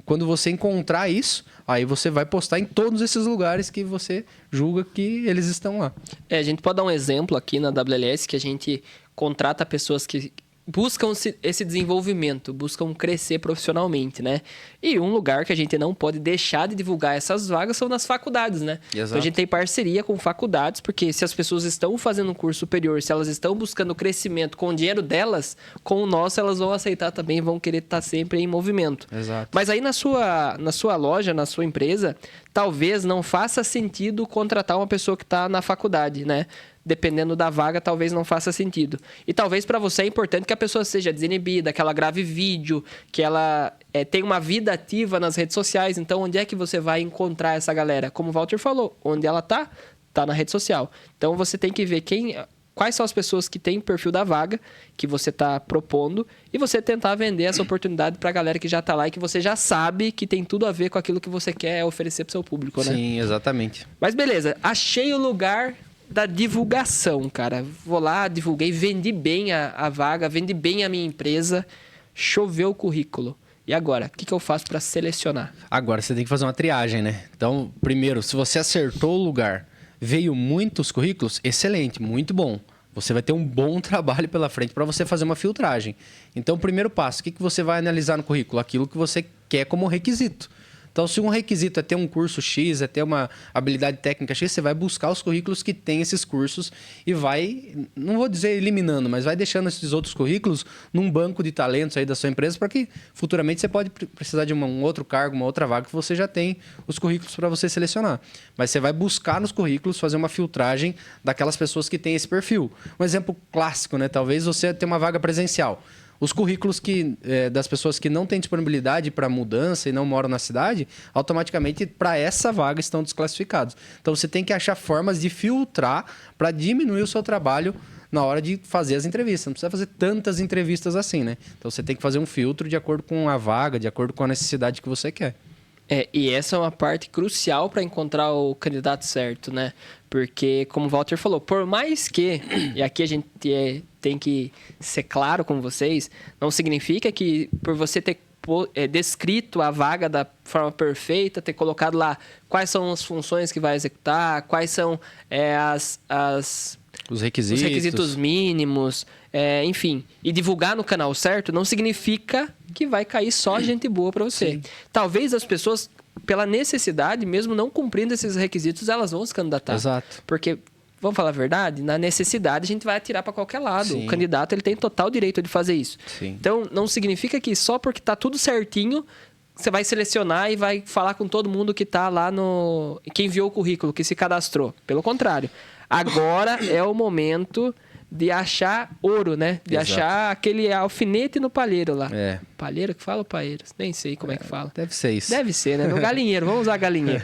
Quando você encontrar isso, aí você vai postar em todos esses lugares que você julga que eles estão lá. A gente pode dar um exemplo aqui na WLS que a gente contrata pessoas que buscam esse desenvolvimento, buscam crescer profissionalmente, né? E um lugar que a gente não pode deixar de divulgar essas vagas são nas faculdades, né? Exato. Então a gente tem parceria com faculdades, porque se as pessoas estão fazendo um curso superior, se elas estão buscando crescimento com o dinheiro delas, com o nosso elas vão aceitar também e vão querer estar sempre em movimento. Exato. Mas aí na sua loja, na sua empresa, talvez não faça sentido contratar uma pessoa que está na faculdade, né? Dependendo da vaga, talvez não faça sentido. E talvez para você é importante que a pessoa seja desinibida, que ela grave vídeo, que ela tenha uma vida ativa nas redes sociais. Então, onde é que você vai encontrar essa galera? Como o Walter falou, onde ela tá na rede social. Então, você tem que ver quais são as pessoas que têm perfil da vaga que você está propondo e você tentar vender essa oportunidade para a galera que já está lá e que você já sabe que tem tudo a ver com aquilo que você quer oferecer para o seu público, né? Sim, exatamente. Mas beleza, achei o lugar da divulgação, cara. Vou lá, divulguei, vendi bem a vaga, vendi bem a minha empresa, choveu o currículo. E agora, o que eu faço para selecionar? Agora você tem que fazer uma triagem, né? Então, primeiro, se você acertou o lugar, veio muitos currículos, excelente, muito bom. Você vai ter um bom trabalho pela frente para você fazer uma filtragem. Então, primeiro passo, o que você vai analisar no currículo? Aquilo que você quer como requisito. Então, se um requisito é ter um curso X, é ter uma habilidade técnica X, você vai buscar os currículos que têm esses cursos e vai, não vou dizer eliminando, mas vai deixando esses outros currículos num banco de talentos aí da sua empresa para que futuramente você pode precisar de um outro cargo, uma outra vaga que você já tem os currículos para você selecionar. Mas você vai buscar nos currículos fazer uma filtragem daquelas pessoas que têm esse perfil. Um exemplo clássico, né? Talvez você tenha uma vaga presencial. Os currículos das pessoas que não têm disponibilidade para mudança e não moram na cidade, automaticamente para essa vaga estão desclassificados. Então você tem que achar formas de filtrar para diminuir o seu trabalho na hora de fazer as entrevistas. Não precisa fazer tantas entrevistas assim, né? Então você tem que fazer um filtro de acordo com a vaga, de acordo com a necessidade que você quer. E essa é uma parte crucial para encontrar o candidato certo, né? Porque, como o Walter falou, por mais que, e aqui a gente tem que ser claro com vocês, não significa que por você ter descrito a vaga da forma perfeita, ter colocado lá quais são as funções que vai executar, quais são os requisitos mínimos, enfim, e divulgar no canal certo, não significa que vai cair só gente boa para você. Sim. Talvez as pessoas, pela necessidade, mesmo não cumprindo esses requisitos, elas vão se candidatar. Exato. Porque, vamos falar a verdade, na necessidade a gente vai atirar para qualquer lado. Sim. O candidato ele tem total direito de fazer isso. Sim. Então, não significa que só porque está tudo certinho, você vai selecionar e vai falar com todo mundo que está lá que enviou o currículo, que se cadastrou. Pelo contrário. Agora é o momento de achar ouro, né? De Exato. achar aquele alfinete no palheiro lá. É. Palheiro que fala ou paeiro? Nem sei como é que fala. Deve ser isso. Deve ser, né? No galinheiro. Vamos usar galinheiro.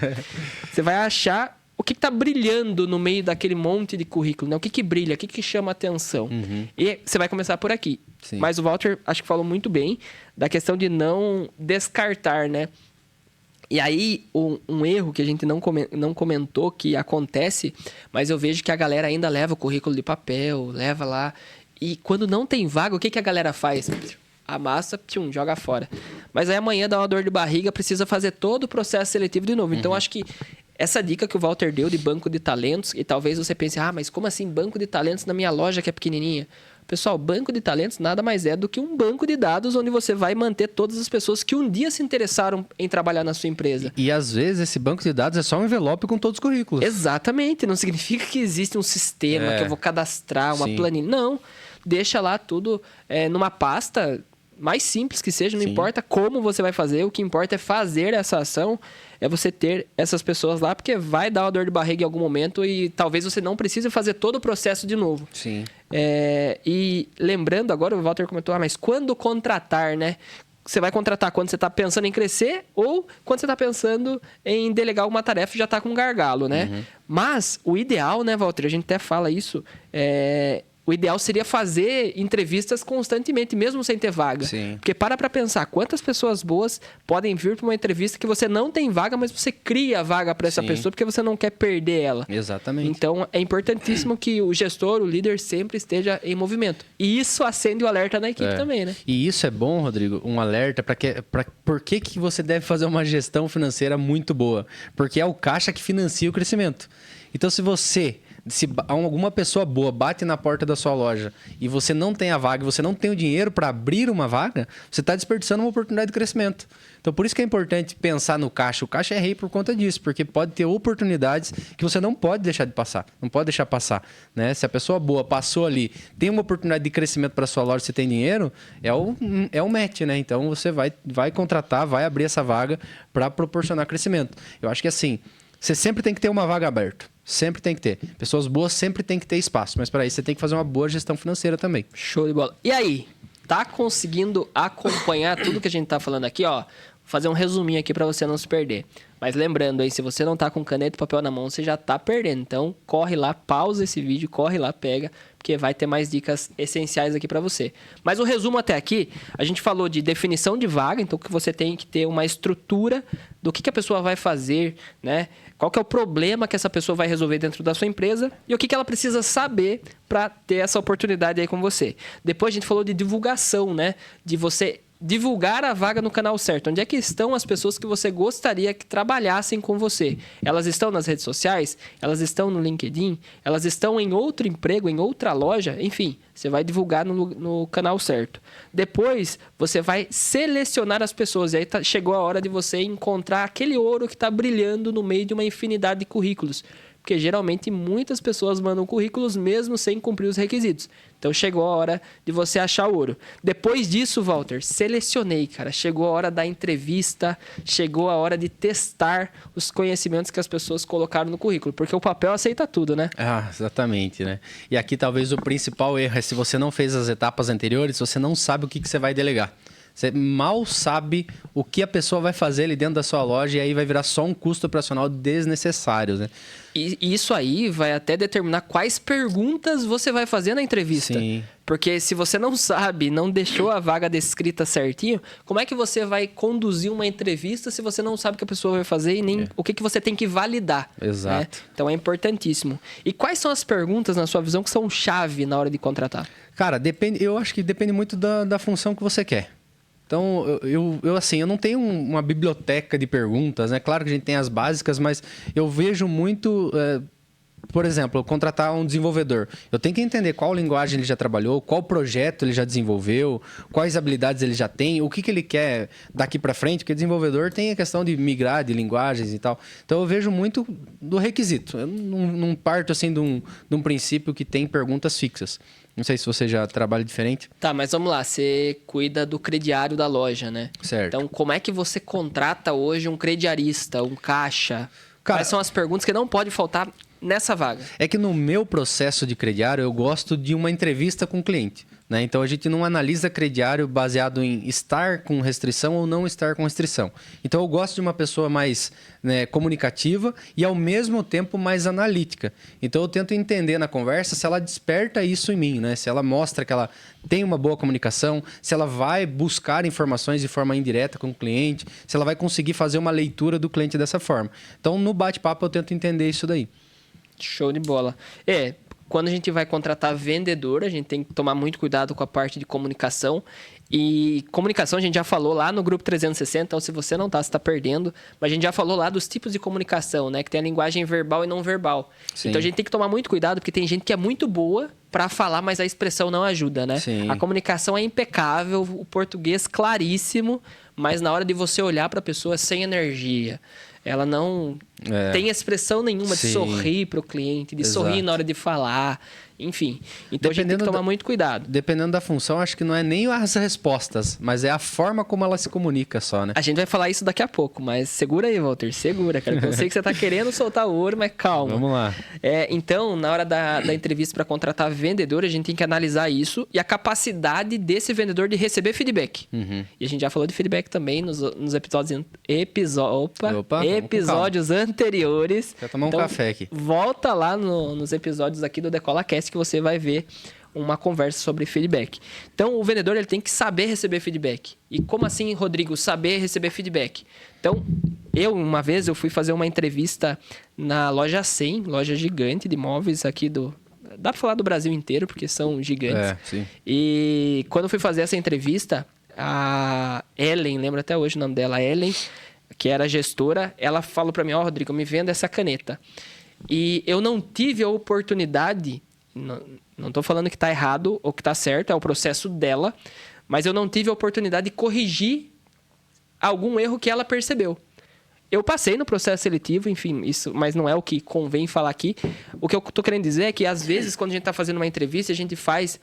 Você vai achar o que está brilhando no meio daquele monte de currículo, né? O que brilha, o que chama atenção. Uhum. E você vai começar por aqui. Sim. Mas o Walter, acho que falou muito bem da questão de não descartar, né? E aí, um erro que a gente não comentou que acontece, mas eu vejo que a galera ainda leva o currículo de papel, leva lá. E quando não tem vaga, o que a galera faz? Amassa, joga fora. Mas aí amanhã dá uma dor de barriga, precisa fazer todo o processo seletivo de novo. Então, acho que essa dica que o Walter deu de banco de talentos, e talvez você pense, mas como assim banco de talentos na minha loja que é pequenininha? Pessoal, banco de talentos nada mais é do que um banco de dados onde você vai manter todas as pessoas que um dia se interessaram em trabalhar na sua empresa. E às vezes esse banco de dados é só um envelope com todos os currículos. Exatamente. Não significa que existe um sistema que eu vou cadastrar, uma planilha. Não. Deixa lá tudo numa pasta mais simples que seja, não importa como você vai fazer, o que importa é fazer essa ação, é você ter essas pessoas lá, porque vai dar uma dor de barriga em algum momento e talvez você não precise fazer todo o processo de novo. Sim. E lembrando agora, o Walter comentou, mas quando contratar, né? Você vai contratar quando você está pensando em crescer ou quando você está pensando em delegar uma tarefa e já está com um gargalo, né? Mas o ideal, né, Walter, a gente até fala isso, o ideal seria fazer entrevistas constantemente, mesmo sem ter vaga. Sim. Porque para pensar, quantas pessoas boas podem vir para uma entrevista que você não tem vaga, mas você cria a vaga para essa Sim. pessoa porque você não quer perder ela. Exatamente. Então, é importantíssimo que o gestor, o líder, sempre esteja em movimento. E isso acende o alerta na equipe também, né? E isso é bom, Rodrigo, um alerta por que você deve fazer uma gestão financeira muito boa. Porque é o caixa que financia o crescimento. Então, se alguma pessoa boa bate na porta da sua loja e você não tem a vaga, você não tem o dinheiro para abrir uma vaga, você está desperdiçando uma oportunidade de crescimento. Então, por isso que é importante pensar no caixa. O caixa é rei por conta disso, porque pode ter oportunidades que você não pode deixar de passar, não pode deixar passar, né? Se a pessoa boa passou ali, tem uma oportunidade de crescimento para sua loja, você tem dinheiro, é o match, né? Então, você vai contratar, vai abrir essa vaga para proporcionar crescimento. Eu acho que assim, você sempre tem que ter uma vaga aberta. Sempre tem que ter. Pessoas boas sempre tem que ter espaço. Mas para isso você tem que fazer uma boa gestão financeira também. Show de bola. E aí? Tá conseguindo acompanhar tudo que a gente tá falando aqui, ó? Vou fazer um resuminho aqui para você não se perder. Mas lembrando aí, se você não tá com caneta e papel na mão, você já tá perdendo. Então, corre lá, pausa esse vídeo, corre lá, pega, porque vai ter mais dicas essenciais aqui para você. Mas o resumo até aqui, a gente falou de definição de vaga, então que você tem que ter uma estrutura do que a pessoa vai fazer, né? Qual que é o problema que essa pessoa vai resolver dentro da sua empresa e o que ela precisa saber para ter essa oportunidade aí com você. Depois a gente falou de divulgação, né? De você divulgar a vaga no canal certo. Onde é que estão as pessoas que você gostaria que trabalhassem com você? Elas estão nas redes sociais? Elas estão no LinkedIn? Elas estão em outro emprego, em outra loja? Enfim, você vai divulgar no canal certo. Depois, você vai selecionar as pessoas. E aí chegou a hora de você encontrar aquele ouro que está brilhando no meio de uma infinidade de currículos. Porque geralmente muitas pessoas mandam currículos mesmo sem cumprir os requisitos. Então chegou a hora de você achar o ouro. Depois disso, Walter, selecionei, cara. Chegou a hora da entrevista, chegou a hora de testar os conhecimentos que as pessoas colocaram no currículo. Porque o papel aceita tudo, né? Ah, exatamente, né? E aqui talvez o principal erro é se você não fez as etapas anteriores, você não sabe o que você vai delegar. Você mal sabe o que a pessoa vai fazer ali dentro da sua loja e aí vai virar só um custo operacional desnecessário, né? E isso aí vai até determinar quais perguntas você vai fazer na entrevista. Sim. Porque se você não sabe, não deixou a vaga descrita certinho, como é que você vai conduzir uma entrevista se você não sabe o que a pessoa vai fazer e nem o que você tem que validar? Exato. Né? Então é importantíssimo. E quais são as perguntas, na sua visão, que são chave na hora de contratar? Cara, eu acho que depende muito da função que você quer. Então, eu não tenho uma biblioteca de perguntas, né? Claro que a gente tem as básicas, mas eu vejo muito... por exemplo, contratar um desenvolvedor. Eu tenho que entender qual linguagem ele já trabalhou, qual projeto ele já desenvolveu, quais habilidades ele já tem, o que ele quer daqui para frente, porque desenvolvedor tem a questão de migrar de linguagens e tal. Então, eu vejo muito do requisito. Eu não parto assim de um princípio que tem perguntas fixas. Não sei se você já trabalha diferente. Tá, mas vamos lá. Você cuida do crediário da loja, né? Certo. Então, como é que você contrata hoje um crediarista, um caixa? Cara, quais são as perguntas que não pode faltar nessa vaga? É que no meu processo de crediário, eu gosto de uma entrevista com o cliente. Né? Então, a gente não analisa crediário baseado em estar com restrição ou não estar com restrição. Então, eu gosto de uma pessoa mais comunicativa e, ao mesmo tempo, mais analítica. Então, eu tento entender na conversa se ela desperta isso em mim, né? Se ela mostra que ela tem uma boa comunicação, se ela vai buscar informações de forma indireta com o cliente, se ela vai conseguir fazer uma leitura do cliente dessa forma. Então, no bate-papo, eu tento entender isso daí. Show de bola. Quando a gente vai contratar vendedor, a gente tem que tomar muito cuidado com a parte de comunicação. E comunicação a gente já falou lá no grupo 360, então se você não tá, você tá perdendo. Mas a gente já falou lá dos tipos de comunicação, né? Que tem a linguagem verbal e não verbal. Sim. Então a gente tem que tomar muito cuidado, porque tem gente que é muito boa para falar, mas a expressão não ajuda, né? Sim. A comunicação é impecável, o português claríssimo, mas na hora de você olhar para a pessoa sem energia. Ela não tem expressão nenhuma de sorrir para o cliente, de sorrir na hora de falar, enfim. Então a gente tem que tomar muito cuidado. Dependendo da função, acho que não é nem as respostas, mas é a forma como ela se comunica só, né? A gente vai falar isso daqui a pouco, mas segura aí, Walter, segura, cara. Eu sei que você tá querendo soltar o ouro, mas calma. Vamos lá. Então, na hora da entrevista para contratar vendedor, a gente tem que analisar isso e a capacidade desse vendedor de receber feedback. Uhum. E a gente já falou de feedback também nos episódios anteriores. Quer tomar um café aqui. Volta lá nos episódios aqui do Decola Cast que você vai ver uma conversa sobre feedback. Então, o vendedor ele tem que saber receber feedback. E como assim, Rodrigo, saber receber feedback? Então, uma vez, eu fui fazer uma entrevista na loja 100, loja gigante de móveis aqui dá pra falar do Brasil inteiro, porque são gigantes. Sim. E quando eu fui fazer essa entrevista, a Ellen, lembro até hoje o nome dela, a Ellen, que era gestora, ela falou para mim, Rodrigo, me venda essa caneta. E eu não tive a oportunidade, não estou falando que está errado ou que está certo, é o processo dela, mas eu não tive a oportunidade de corrigir algum erro que ela percebeu. Eu passei no processo seletivo, enfim, isso, mas não é o que convém falar aqui. O que eu estou querendo dizer é que, às vezes, quando a gente está fazendo uma entrevista, a gente faz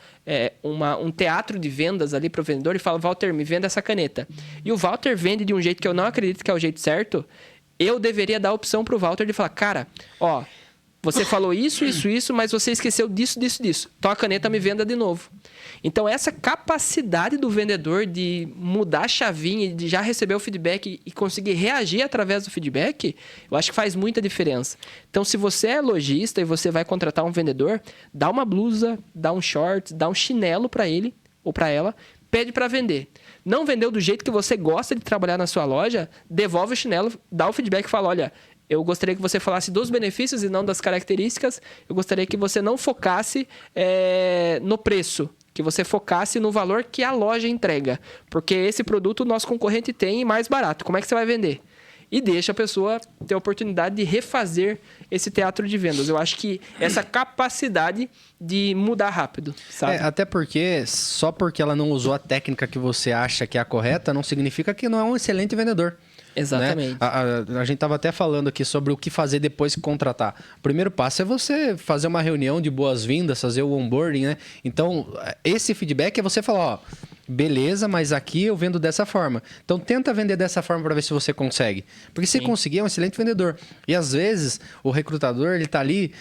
um teatro de vendas ali para o vendedor e fala, Walter, me venda essa caneta. E o Walter vende de um jeito que eu não acredito que é o jeito certo. Eu deveria dar a opção para o Walter de falar, cara, você falou isso, mas você esqueceu disso. Então a caneta me venda de novo. Então essa capacidade do vendedor de mudar a chavinha, de já receber o feedback e conseguir reagir através do feedback, eu acho que faz muita diferença. Então se você é lojista e você vai contratar um vendedor, dá uma blusa, dá um short, dá um chinelo para ele ou para ela, pede para vender. Não vendeu do jeito que você gosta de trabalhar na sua loja, devolve o chinelo, dá o feedback e fala, olha, eu gostaria que você falasse dos benefícios e não das características. Eu gostaria que você não focasse no preço, que você focasse no valor que a loja entrega. Porque esse produto o nosso concorrente tem mais barato. Como é que você vai vender? E deixa a pessoa ter a oportunidade de refazer esse teatro de vendas. Eu acho que essa capacidade de mudar rápido, sabe? Até porque, só porque ela não usou a técnica que você acha que é a correta, não significa que não é um excelente vendedor. Exatamente. Né? A gente estava até falando aqui sobre o que fazer depois que contratar. O primeiro passo é você fazer uma reunião de boas-vindas, fazer o onboarding, né? Então, esse feedback é você falar, beleza, mas aqui eu vendo dessa forma. Então, tenta vender dessa forma para ver se você consegue. Porque se conseguir, é um excelente vendedor. E às vezes, o recrutador, ele tá ali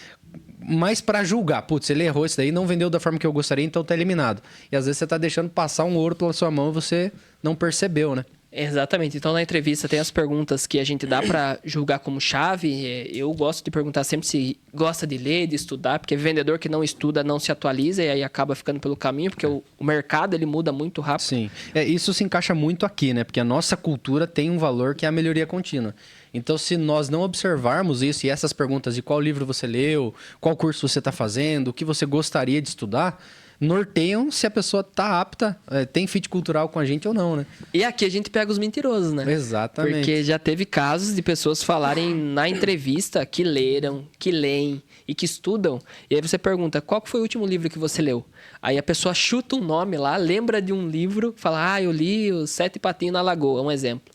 mais para julgar. Putz, ele errou isso daí, não vendeu da forma que eu gostaria, então tá eliminado. E às vezes você tá deixando passar um ouro pela sua mão e você não percebeu, né? Exatamente. Então, na entrevista tem as perguntas que a gente dá para julgar como chave. Eu gosto de perguntar sempre se gosta de ler, de estudar, porque vendedor que não estuda não se atualiza e aí acaba ficando pelo caminho, porque o mercado ele muda muito rápido. Sim. Isso se encaixa muito aqui, né? Porque a nossa cultura tem um valor que é a melhoria contínua. Então, se nós não observarmos isso e essas perguntas de qual livro você leu, qual curso você está fazendo, o que você gostaria de estudar, norteiam se a pessoa está apta, tem fit cultural com a gente ou não, né? E aqui a gente pega os mentirosos, né? Exatamente. Porque já teve casos de pessoas falarem na entrevista que leram, que leem e que estudam. E aí você pergunta, qual foi o último livro que você leu? Aí a pessoa chuta um nome lá, lembra de um livro, fala, eu li Os Sete Patinhos na Lagoa, um exemplo.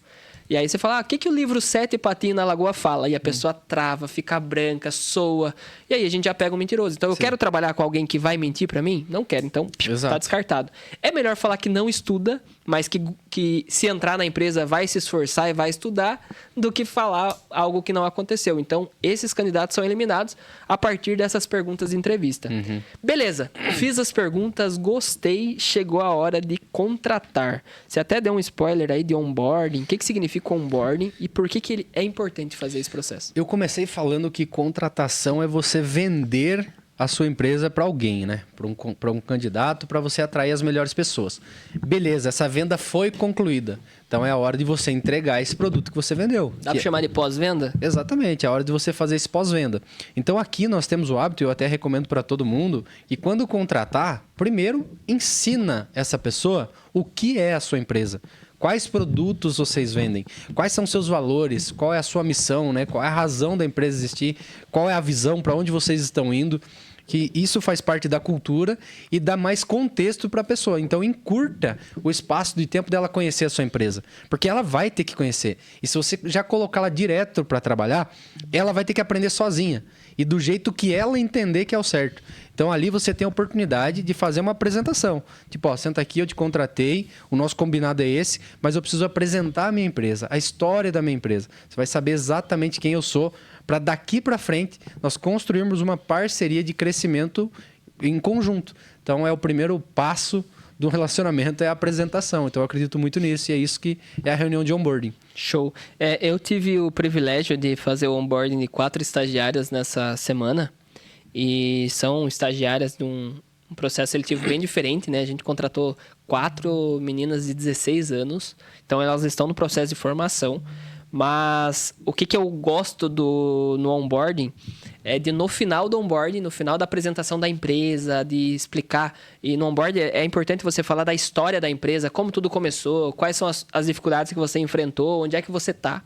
E aí você fala, o que o livro Sete Patinhos na Lagoa fala? E a pessoa trava, fica branca, soa. E aí a gente já pega um mentiroso. Então, eu quero trabalhar com alguém que vai mentir pra mim? Não quero. Então, tá descartado. É melhor falar que não estuda, mas que se entrar na empresa vai se esforçar e vai estudar, do que falar algo que não aconteceu. Então, esses candidatos são eliminados a partir dessas perguntas de entrevista. Beleza, fiz as perguntas, gostei, chegou a hora de contratar. Você até deu um spoiler aí de onboarding. O que significa onboarding e por que é importante fazer esse processo? Eu comecei falando que contratação é você vender a sua empresa para alguém, né? Para um candidato, para você atrair as melhores pessoas. Beleza, essa venda foi concluída. Então é a hora de você entregar esse produto que você vendeu. Dá para chamar de pós-venda? Exatamente, é a hora de você fazer esse pós-venda. Então aqui nós temos o hábito, eu até recomendo para todo mundo, que quando contratar, primeiro ensina essa pessoa o que é a sua empresa. Quais produtos vocês vendem? Quais são seus valores? Qual é a sua missão, né? Qual é a razão da empresa existir? Qual é a visão? Para onde vocês estão indo? Que isso faz parte da cultura e dá mais contexto para a pessoa. Então, encurta o espaço de tempo dela conhecer a sua empresa. Porque ela vai ter que conhecer. E se você já colocá-la direto para trabalhar, ela vai ter que aprender sozinha. E do jeito que ela entender que é o certo. Então, ali você tem a oportunidade de fazer uma apresentação. Tipo, senta aqui, eu te contratei, o nosso combinado é esse, mas eu preciso apresentar a minha empresa, a história da minha empresa. Você vai saber exatamente quem eu sou, para daqui para frente nós construirmos uma parceria de crescimento em conjunto. Então, é o primeiro passo do relacionamento, é a apresentação. Então, eu acredito muito nisso e é isso que é a reunião de onboarding. Show. Eu tive o privilégio de fazer o onboarding de 4 estagiárias nessa semana. E são estagiárias de um processo seletivo bem diferente, né? A gente contratou 4 meninas de 16 anos, então elas estão no processo de formação. Mas o que eu gosto no onboarding é de, no final do onboarding, no final da apresentação da empresa, de explicar. E no onboarding é importante você falar da história da empresa, como tudo começou, quais são as dificuldades que você enfrentou, onde é que você tá.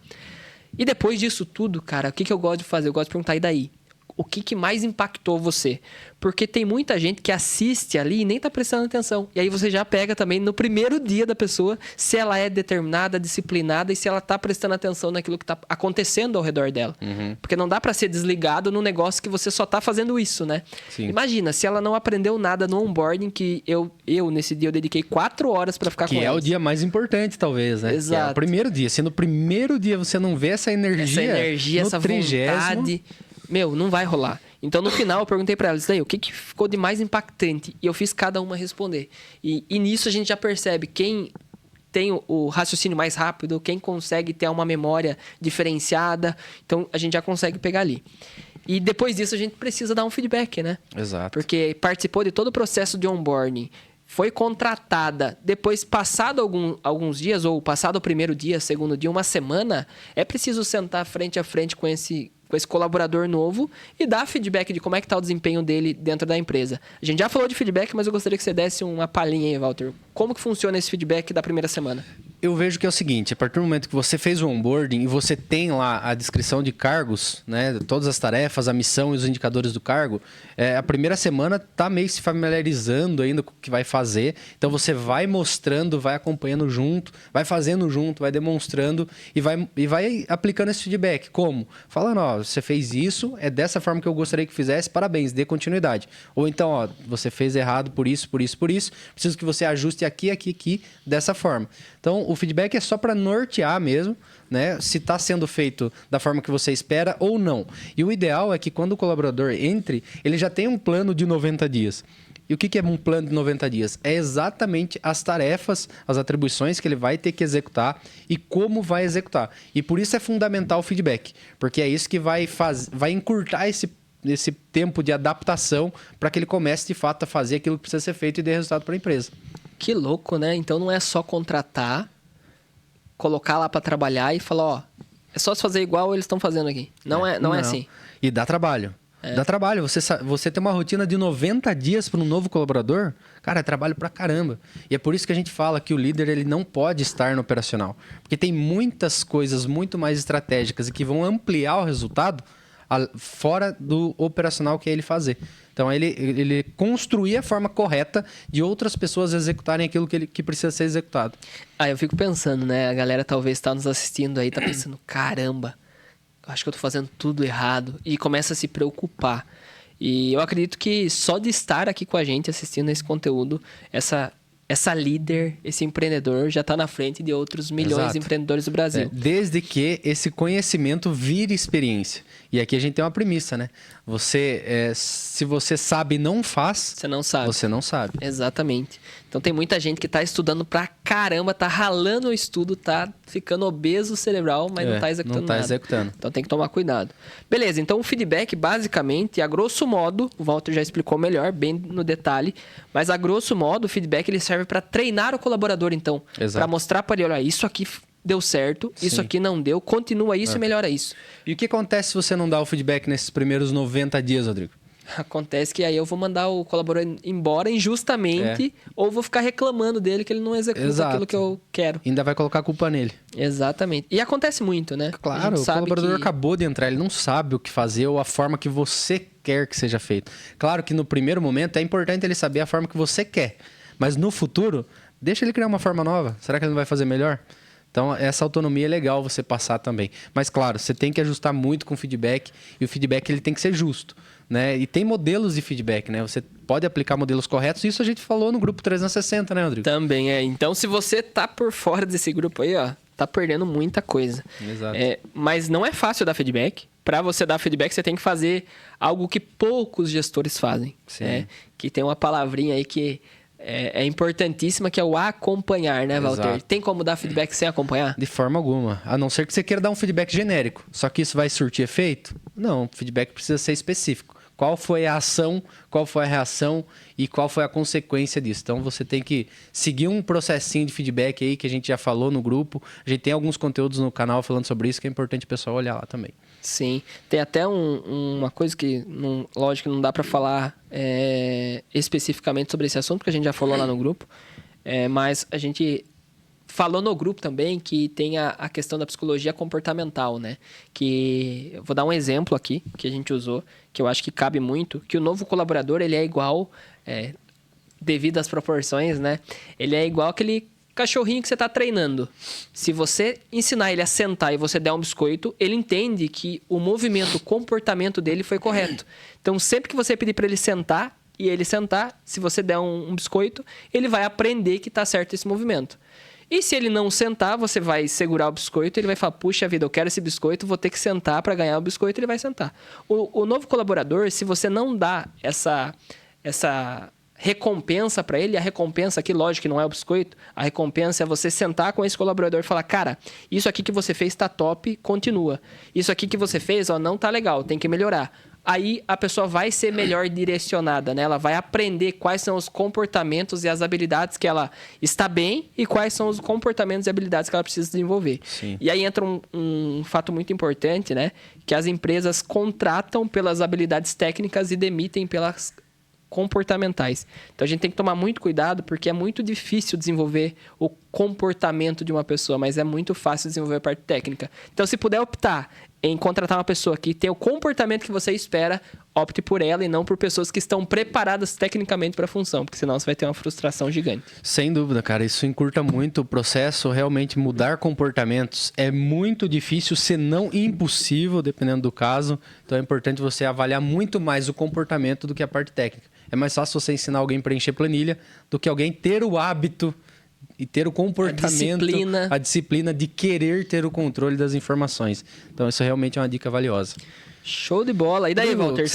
E depois disso tudo, cara, o que eu gosto de fazer? Eu gosto de perguntar, e daí? O que mais impactou você? Porque tem muita gente que assiste ali e nem tá prestando atenção. E aí você já pega também no primeiro dia da pessoa se ela é determinada, disciplinada e se ela tá prestando atenção naquilo que tá acontecendo ao redor dela. Porque não dá para ser desligado num negócio que você só tá fazendo isso, né? Sim. Imagina, se ela não aprendeu nada no onboarding, que eu nesse dia eu dediquei 4 horas para ficar com ela. Que é o dia mais importante, talvez, né? Exato. Que é o primeiro dia. Se no primeiro dia você não vê essa energia, no essa 30º... vontade... Meu, não vai rolar. Então, no final, eu perguntei pra ela, isso daí, o que ficou de mais impactante? E eu fiz cada uma responder. E nisso a gente já percebe quem tem o raciocínio mais rápido, quem consegue ter uma memória diferenciada. Então, a gente já consegue pegar ali. E depois disso, a gente precisa dar um feedback, né? Exato. Porque participou de todo o processo de onboarding, foi contratada, depois passado alguns dias, ou passado o primeiro dia, segundo dia, uma semana, é preciso sentar frente a frente com esse colaborador novo e dar feedback de como é que está o desempenho dele dentro da empresa. A gente já falou de feedback, mas eu gostaria que você desse uma palhinha aí, Walter. Como que funciona esse feedback da primeira semana? Eu vejo que é o seguinte, a partir do momento que você fez o onboarding e você tem lá a descrição de cargos, né, todas as tarefas, a missão e os indicadores do cargo, a primeira semana tá meio se familiarizando ainda com o que vai fazer, então você vai mostrando, vai acompanhando junto, vai fazendo junto, vai demonstrando e vai aplicando esse feedback. Como? Falando, ó, você fez isso, é dessa forma que eu gostaria que fizesse, parabéns, dê continuidade. Ou então, ó, você fez errado por isso, preciso que você ajuste aqui, dessa forma. Então, o feedback é só para nortear mesmo, né? Se está sendo feito da forma que você espera ou não. E o ideal é que quando o colaborador entre, ele já tenha um plano de 90 dias. E o que é um plano de 90 dias? É exatamente as tarefas, as atribuições que ele vai ter que executar e como vai executar. E por isso é fundamental o feedback, porque é isso que vai encurtar esse tempo de adaptação para que ele comece de fato a fazer aquilo que precisa ser feito e dê resultado para a empresa. Que louco, né? Então não é só contratar, colocar lá para trabalhar e falar, ó, é só se fazer igual eles estão fazendo aqui. Não é assim. E dá trabalho. Dá trabalho. Você tem uma rotina de 90 dias para um novo colaborador, cara, é trabalho pra caramba. E é por isso que a gente fala que o líder ele não pode estar no operacional. Porque tem muitas coisas muito mais estratégicas e que vão ampliar o resultado fora do operacional que é ele fazer. Então, ele construir a forma correta de outras pessoas executarem aquilo que precisa ser executado. Eu fico pensando, né? A galera talvez está nos assistindo aí, tá pensando, caramba, acho que eu tô fazendo tudo errado. E começa a se preocupar. E eu acredito que só de estar aqui com a gente, assistindo esse conteúdo, essa líder, esse empreendedor já está na frente de outros milhões de empreendedores do Brasil. Desde que esse conhecimento vire experiência. E aqui a gente tem uma premissa, né? Se você sabe e não faz... Você não sabe. Você não sabe. Exatamente. Então tem muita gente que está estudando pra caramba, tá ralando o estudo, tá ficando obeso cerebral, mas não tá executando nada. Não tá executando. Então tem que tomar cuidado. Beleza, então o feedback, basicamente, a grosso modo, o Walter já explicou melhor, bem no detalhe, mas a grosso modo, o feedback ele serve para treinar o colaborador, então. Para mostrar para ele, olha, isso aqui deu certo, isso aqui não deu, continua isso e melhora isso. E o que acontece se você não dá o feedback nesses primeiros 90 dias, Rodrigo? Acontece que aí eu vou mandar o colaborador embora injustamente ou vou ficar reclamando dele que ele não executa aquilo que eu quero. Ainda vai colocar a culpa nele. Exatamente. E acontece muito, né? Claro, o colaborador acabou de entrar, ele não sabe o que fazer ou a forma que você quer que seja feito. Claro que no primeiro momento é importante ele saber a forma que você quer, mas no futuro, deixa ele criar uma forma nova. Será que ele não vai fazer melhor? Então, essa autonomia é legal você passar também. Mas, claro, você tem que ajustar muito com o feedback e o feedback ele tem que ser justo, né? E tem modelos de feedback, né? Você pode aplicar modelos corretos. Isso a gente falou no grupo 360, né, Rodrigo? Também é. Então, se você tá por fora desse grupo aí, ó, tá perdendo muita coisa. Exato. Mas não é fácil dar feedback. Para você dar feedback, você tem que fazer algo que poucos gestores fazem. Sim. Que tem uma palavrinha aí que... É importantíssima, que é o acompanhar, né, Walter? Exato. Tem como dar feedback sem acompanhar? De forma alguma. A não ser que você queira dar um feedback genérico. Só que isso vai surtir efeito? Não, o feedback precisa ser específico. Qual foi a ação, qual foi a reação e qual foi a consequência disso. Então, você tem que seguir um processinho de feedback aí que a gente já falou no grupo. A gente tem alguns conteúdos no canal falando sobre isso, que é importante o pessoal olhar lá também. Sim. Tem até uma coisa que, lógico, não dá para falar especificamente sobre esse assunto, porque a gente já falou lá no grupo. Mas a gente falou no grupo também que tem a questão da psicologia comportamental, né? Que eu vou dar um exemplo aqui que a gente usou, que eu acho que cabe muito, que o novo colaborador, ele é igual, devido às proporções, né? Ele é igual aquele cachorrinho que você está treinando. Se você ensinar ele a sentar e você der um biscoito, ele entende que o movimento, o comportamento dele foi correto. Então, sempre que você pedir para ele sentar, e ele sentar, se você der um biscoito, ele vai aprender que está certo esse movimento. E se ele não sentar, você vai segurar o biscoito, ele vai falar, puxa vida, eu quero esse biscoito, vou ter que sentar para ganhar o biscoito, ele vai sentar. O novo colaborador, se você não dá essa recompensa para ele, a recompensa aqui, lógico que não é o biscoito, a recompensa é você sentar com esse colaborador e falar, cara, isso aqui que você fez está top, continua. Isso aqui que você fez, não tá legal, tem que melhorar. Aí a pessoa vai ser melhor direcionada, né? Ela vai aprender quais são os comportamentos e as habilidades que ela está bem e quais são os comportamentos e habilidades que ela precisa desenvolver. Sim. E aí entra um fato muito importante, né? Que as empresas contratam pelas habilidades técnicas e demitem pelas comportamentais. Então a gente tem que tomar muito cuidado porque é muito difícil desenvolver o comportamento de uma pessoa, mas é muito fácil desenvolver a parte técnica. Então se puder optar em contratar uma pessoa que tem o comportamento que você espera, opte por ela e não por pessoas que estão preparadas tecnicamente para a função, porque senão você vai ter uma frustração gigante. Sem dúvida, cara. Isso encurta muito o processo. Realmente mudar comportamentos é muito difícil, se não impossível, dependendo do caso. Então é importante você avaliar muito mais o comportamento do que a parte técnica. É mais fácil você ensinar alguém a preencher planilha do que alguém ter o hábito e ter o comportamento, a disciplina de querer ter o controle das informações. Então, isso realmente é uma dica valiosa. Show de bola. E daí, Bruno, Walter,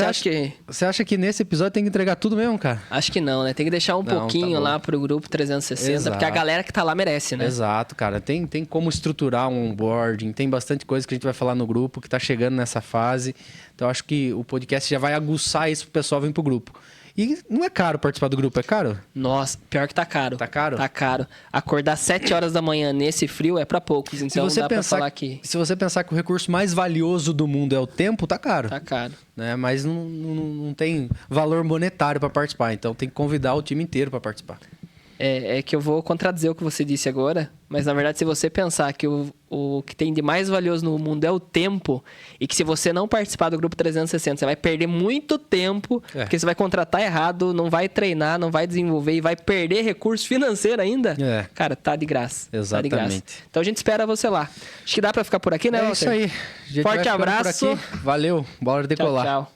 você acha que nesse episódio tem que entregar tudo mesmo, cara? Acho que não, né? Tem que deixar um pouquinho lá pro grupo 360, Exato. Porque a galera que tá lá merece, né? Exato, cara. Tem como estruturar um onboarding, tem bastante coisa que a gente vai falar no grupo que tá chegando nessa fase. Então, acho que o podcast já vai aguçar isso pro pessoal vir pro grupo. E não é caro participar do grupo, é caro? Nossa, pior que tá caro. Tá caro? Tá caro. Acordar 7 horas da manhã nesse frio é pra poucos, então dá pra falar que... Se você pensar que o recurso mais valioso do mundo é o tempo, tá caro. Tá caro. Né? Mas não tem valor monetário pra participar, então tem que convidar o time inteiro pra participar. É que eu vou contradizer o que você disse agora, mas na verdade se você pensar que o que tem de mais valioso no mundo é o tempo, e que se você não participar do grupo 360, você vai perder muito tempo, porque você vai contratar errado, não vai treinar, não vai desenvolver e vai perder recurso financeiro ainda, cara, tá de graça. Exatamente. Tá de graça. Então a gente espera você lá. Acho que dá pra ficar por aqui, né, Walter? É isso aí. Forte abraço. Valeu, bora decolar. Tchau, tchau.